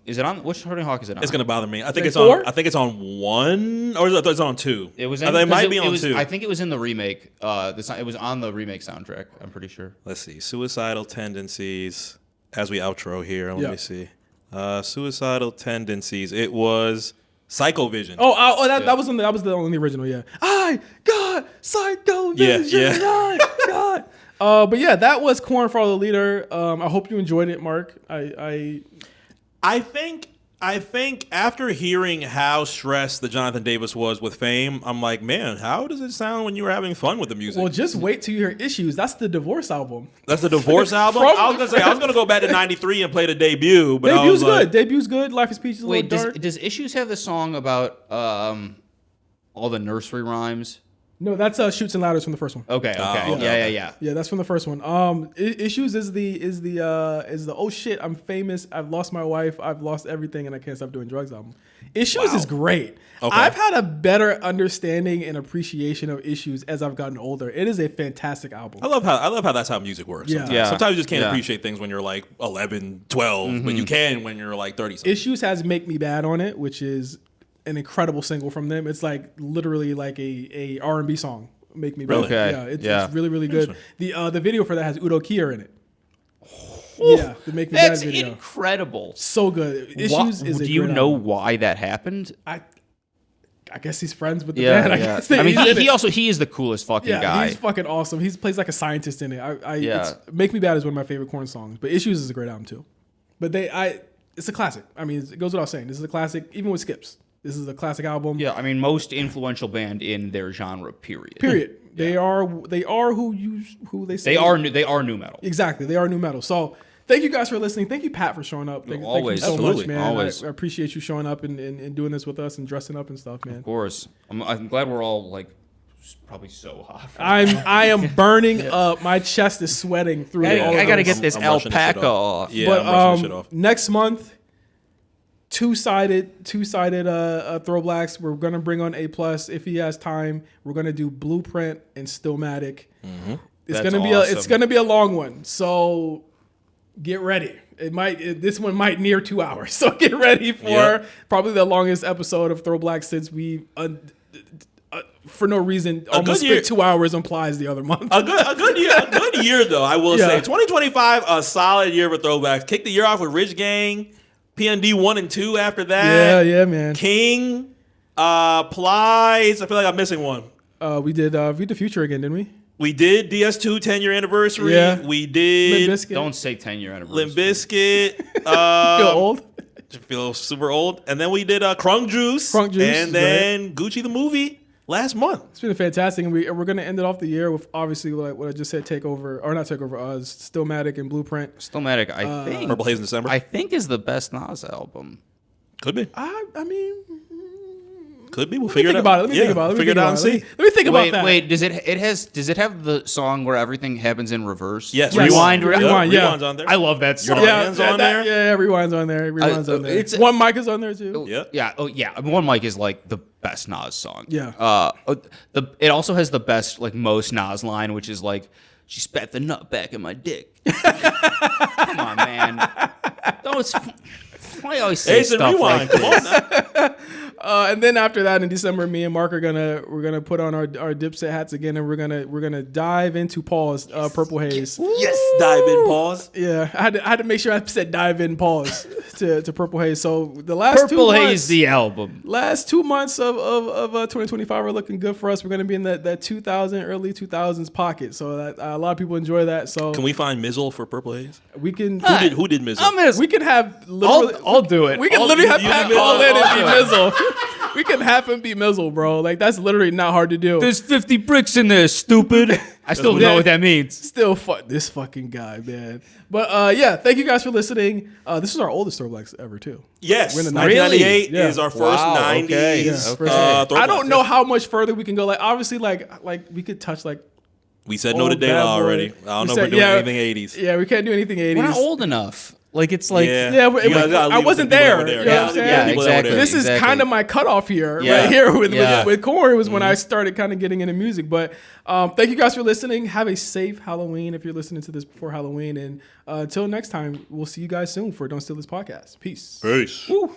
is it on which Tony Hawk is it on? It's gonna bother me. I think Like it's four? on. I think it's on one, or it's on two. It was. I think it might be on was, two. I think it was in the remake. It was on the remake soundtrack. I'm pretty sure. Let's see. Suicidal Tendencies. As we outro here, let me see. Suicidal Tendencies. It was Psycho Vision. That was the only original. Yeah, I got Psycho Vision. I got. But yeah, that was KoRn Follow the Leader. I hope you enjoyed it, Mark. I think after hearing how stressed the Jonathan Davis was with Fame, I'm like, man, how does it sound when you were having fun with the music? Well, just wait till you hear Issues. That's the divorce album. That's the divorce album. I was gonna go back to '93 and play the debut, but Debu's good. Debu's good. Life is Peaches. Wait, does Issues have the song about all the nursery rhymes? No, that's Shoots and Ladders from the first one. Okay. Yeah. Yeah, that's from the first one. Issues is the oh shit, I'm famous, I've lost my wife, I've lost everything, and I can't stop doing drugs album. Issues is great. Okay. I've had a better understanding and appreciation of Issues as I've gotten older. It is a fantastic album. I love how that's how music works. Yeah. Sometimes, Yeah. sometimes you just can't Yeah. appreciate things when you're like 11, 12, but you can when you're like 30 something. Issues has Make Me Bad on it, which is an incredible single from them. It's like literally like a R&B song. Make Me Bad. Really? Okay. Yeah, it's Yeah. really, really good. The video for that has Udo Kier in it. Yeah, the Make Me That's Bad video. incredible. So good. Issues is a Do you great know album. why that happened? I guess he's friends with the band. I guess I mean, he's in it. he is the coolest fucking yeah, guy. he's fucking awesome. He plays like a scientist in it. Yeah. Make Me Bad is one of my favorite KoRn songs, but Issues is a great album too. But it's a classic. I mean, it goes without saying. This is a classic, even with skips. This is a classic album. Yeah, I mean, most influential band in their genre. Period. Period. They are who they say They are new metal. Exactly. They are new metal. So thank you guys for listening. Thank you, Pat, for showing up. Thank Always. you so Absolutely. much, man. Always. I appreciate you showing up and doing this with us and dressing up and stuff, man. Of course. I'm glad we're all like probably so hot. I am burning up. My chest is sweating through all of I gotta this. get this I'm rushing this shit alpaca off. Yeah, But I'm rushing shit off. next month, two-sided ThrowBLKs. We're gonna bring on A+. If he has time, we're gonna do BlkPrint and Stillmatic. It's That's it's awesome. gonna be a long one. So get ready. This one might near 2 hours. So get ready for probably the longest episode of ThrowBLK since we. For no reason, almost good year. spent 2 hours implies the other month. A good year though. I will say, 2025, a solid year for throwbacks. Kick the year off with Rich Gang, PND 1 and 2 after that. Yeah, man. King, Plies. I feel like I'm missing one. We did Read the Future again, didn't we? We did DS2 10-year anniversary. Yeah. We Limp did Bizkit. Don't say 10-year anniversary. Limp Bizkit. Feel old? Feel super old. And then we did Crunk Juice. Crunk Juice, And then Gucci the movie last month. It's been fantastic, and we're gonna end it off the year with obviously like what I just said, Stillmatic and BlkPrint. Stillmatic, I think. Purple Haze in December. I think is the best Nas album. Could be. I mean, Could be. We'll let me figure think it out. about it. Let me Yeah, think about it. Figure it out and see. Let me think about that. Wait, does it have the song where everything happens in reverse? Yes. Rewind. Yep, Rewind, yeah. Rewind's on there. I love that song. Rewind's on there? Yeah, Rewind's on there. Rewind's on there. it's- One Mic is on there too. Yeah. Yeah. Oh, yeah. I mean, One Mic is like the best Nas song. Yeah. It also has the best, like, most Nas line, which is like, "She spat the nut back in my dick." Come on, man. Why you always say Ace and stuff rewind. like Come this? on now. And then after that, in December, me and Mark are gonna put on our Dipset hats again, and we're gonna dive into Paul's Purple Haze. Yes, dive in, pause. Yeah, I had to make sure I said dive in pause to Purple Haze. So the last Purple 2 Haze, months, the album. last 2 months of 2025 are looking good for us. We're gonna be in that 2000 early 2000s pocket. So that a lot of people enjoy that. So Can we find Mizzle for Purple Haze? we can Who did Mizzle? I'm gonna. we can have literally, I'll do it. we can I'll- literally have you Pat do call Mizzle. in and I'll be do it. Mizzle. We can have him be Mizzle, bro. Like that's literally not hard to do. There's 50 bricks in there, stupid. I still don't know what that means. Still fuck this fucking guy, man. But yeah, thank you guys for listening. This is our oldest ThrowBLKs ever too. Yes, We're in the 1998 Really? is our first Wow, 90s. okay. Yeah, Okay. first- ThrowBLK. I don't know how much further we can go. Like obviously, like we could touch like We said no to old De bad La boy. already. I don't We know if said- we're doing yeah, anything 80s. Yeah, we can't do anything 80s. We're not old enough. Like it's like. Yeah. Yeah, You gotta leave I it wasn't with the people there. that You were know there. what I'm saying? Yeah, People that were exactly. there. This is Exactly. kind of my cutoff here, Yeah. right here with Yeah. with KoRn was when I started kind of getting into music. But thank you guys for listening. Have a safe Halloween if you're listening to this before Halloween. And until next time, we'll see you guys soon for Don't Steal This Podcast. Peace. Peace. Woo.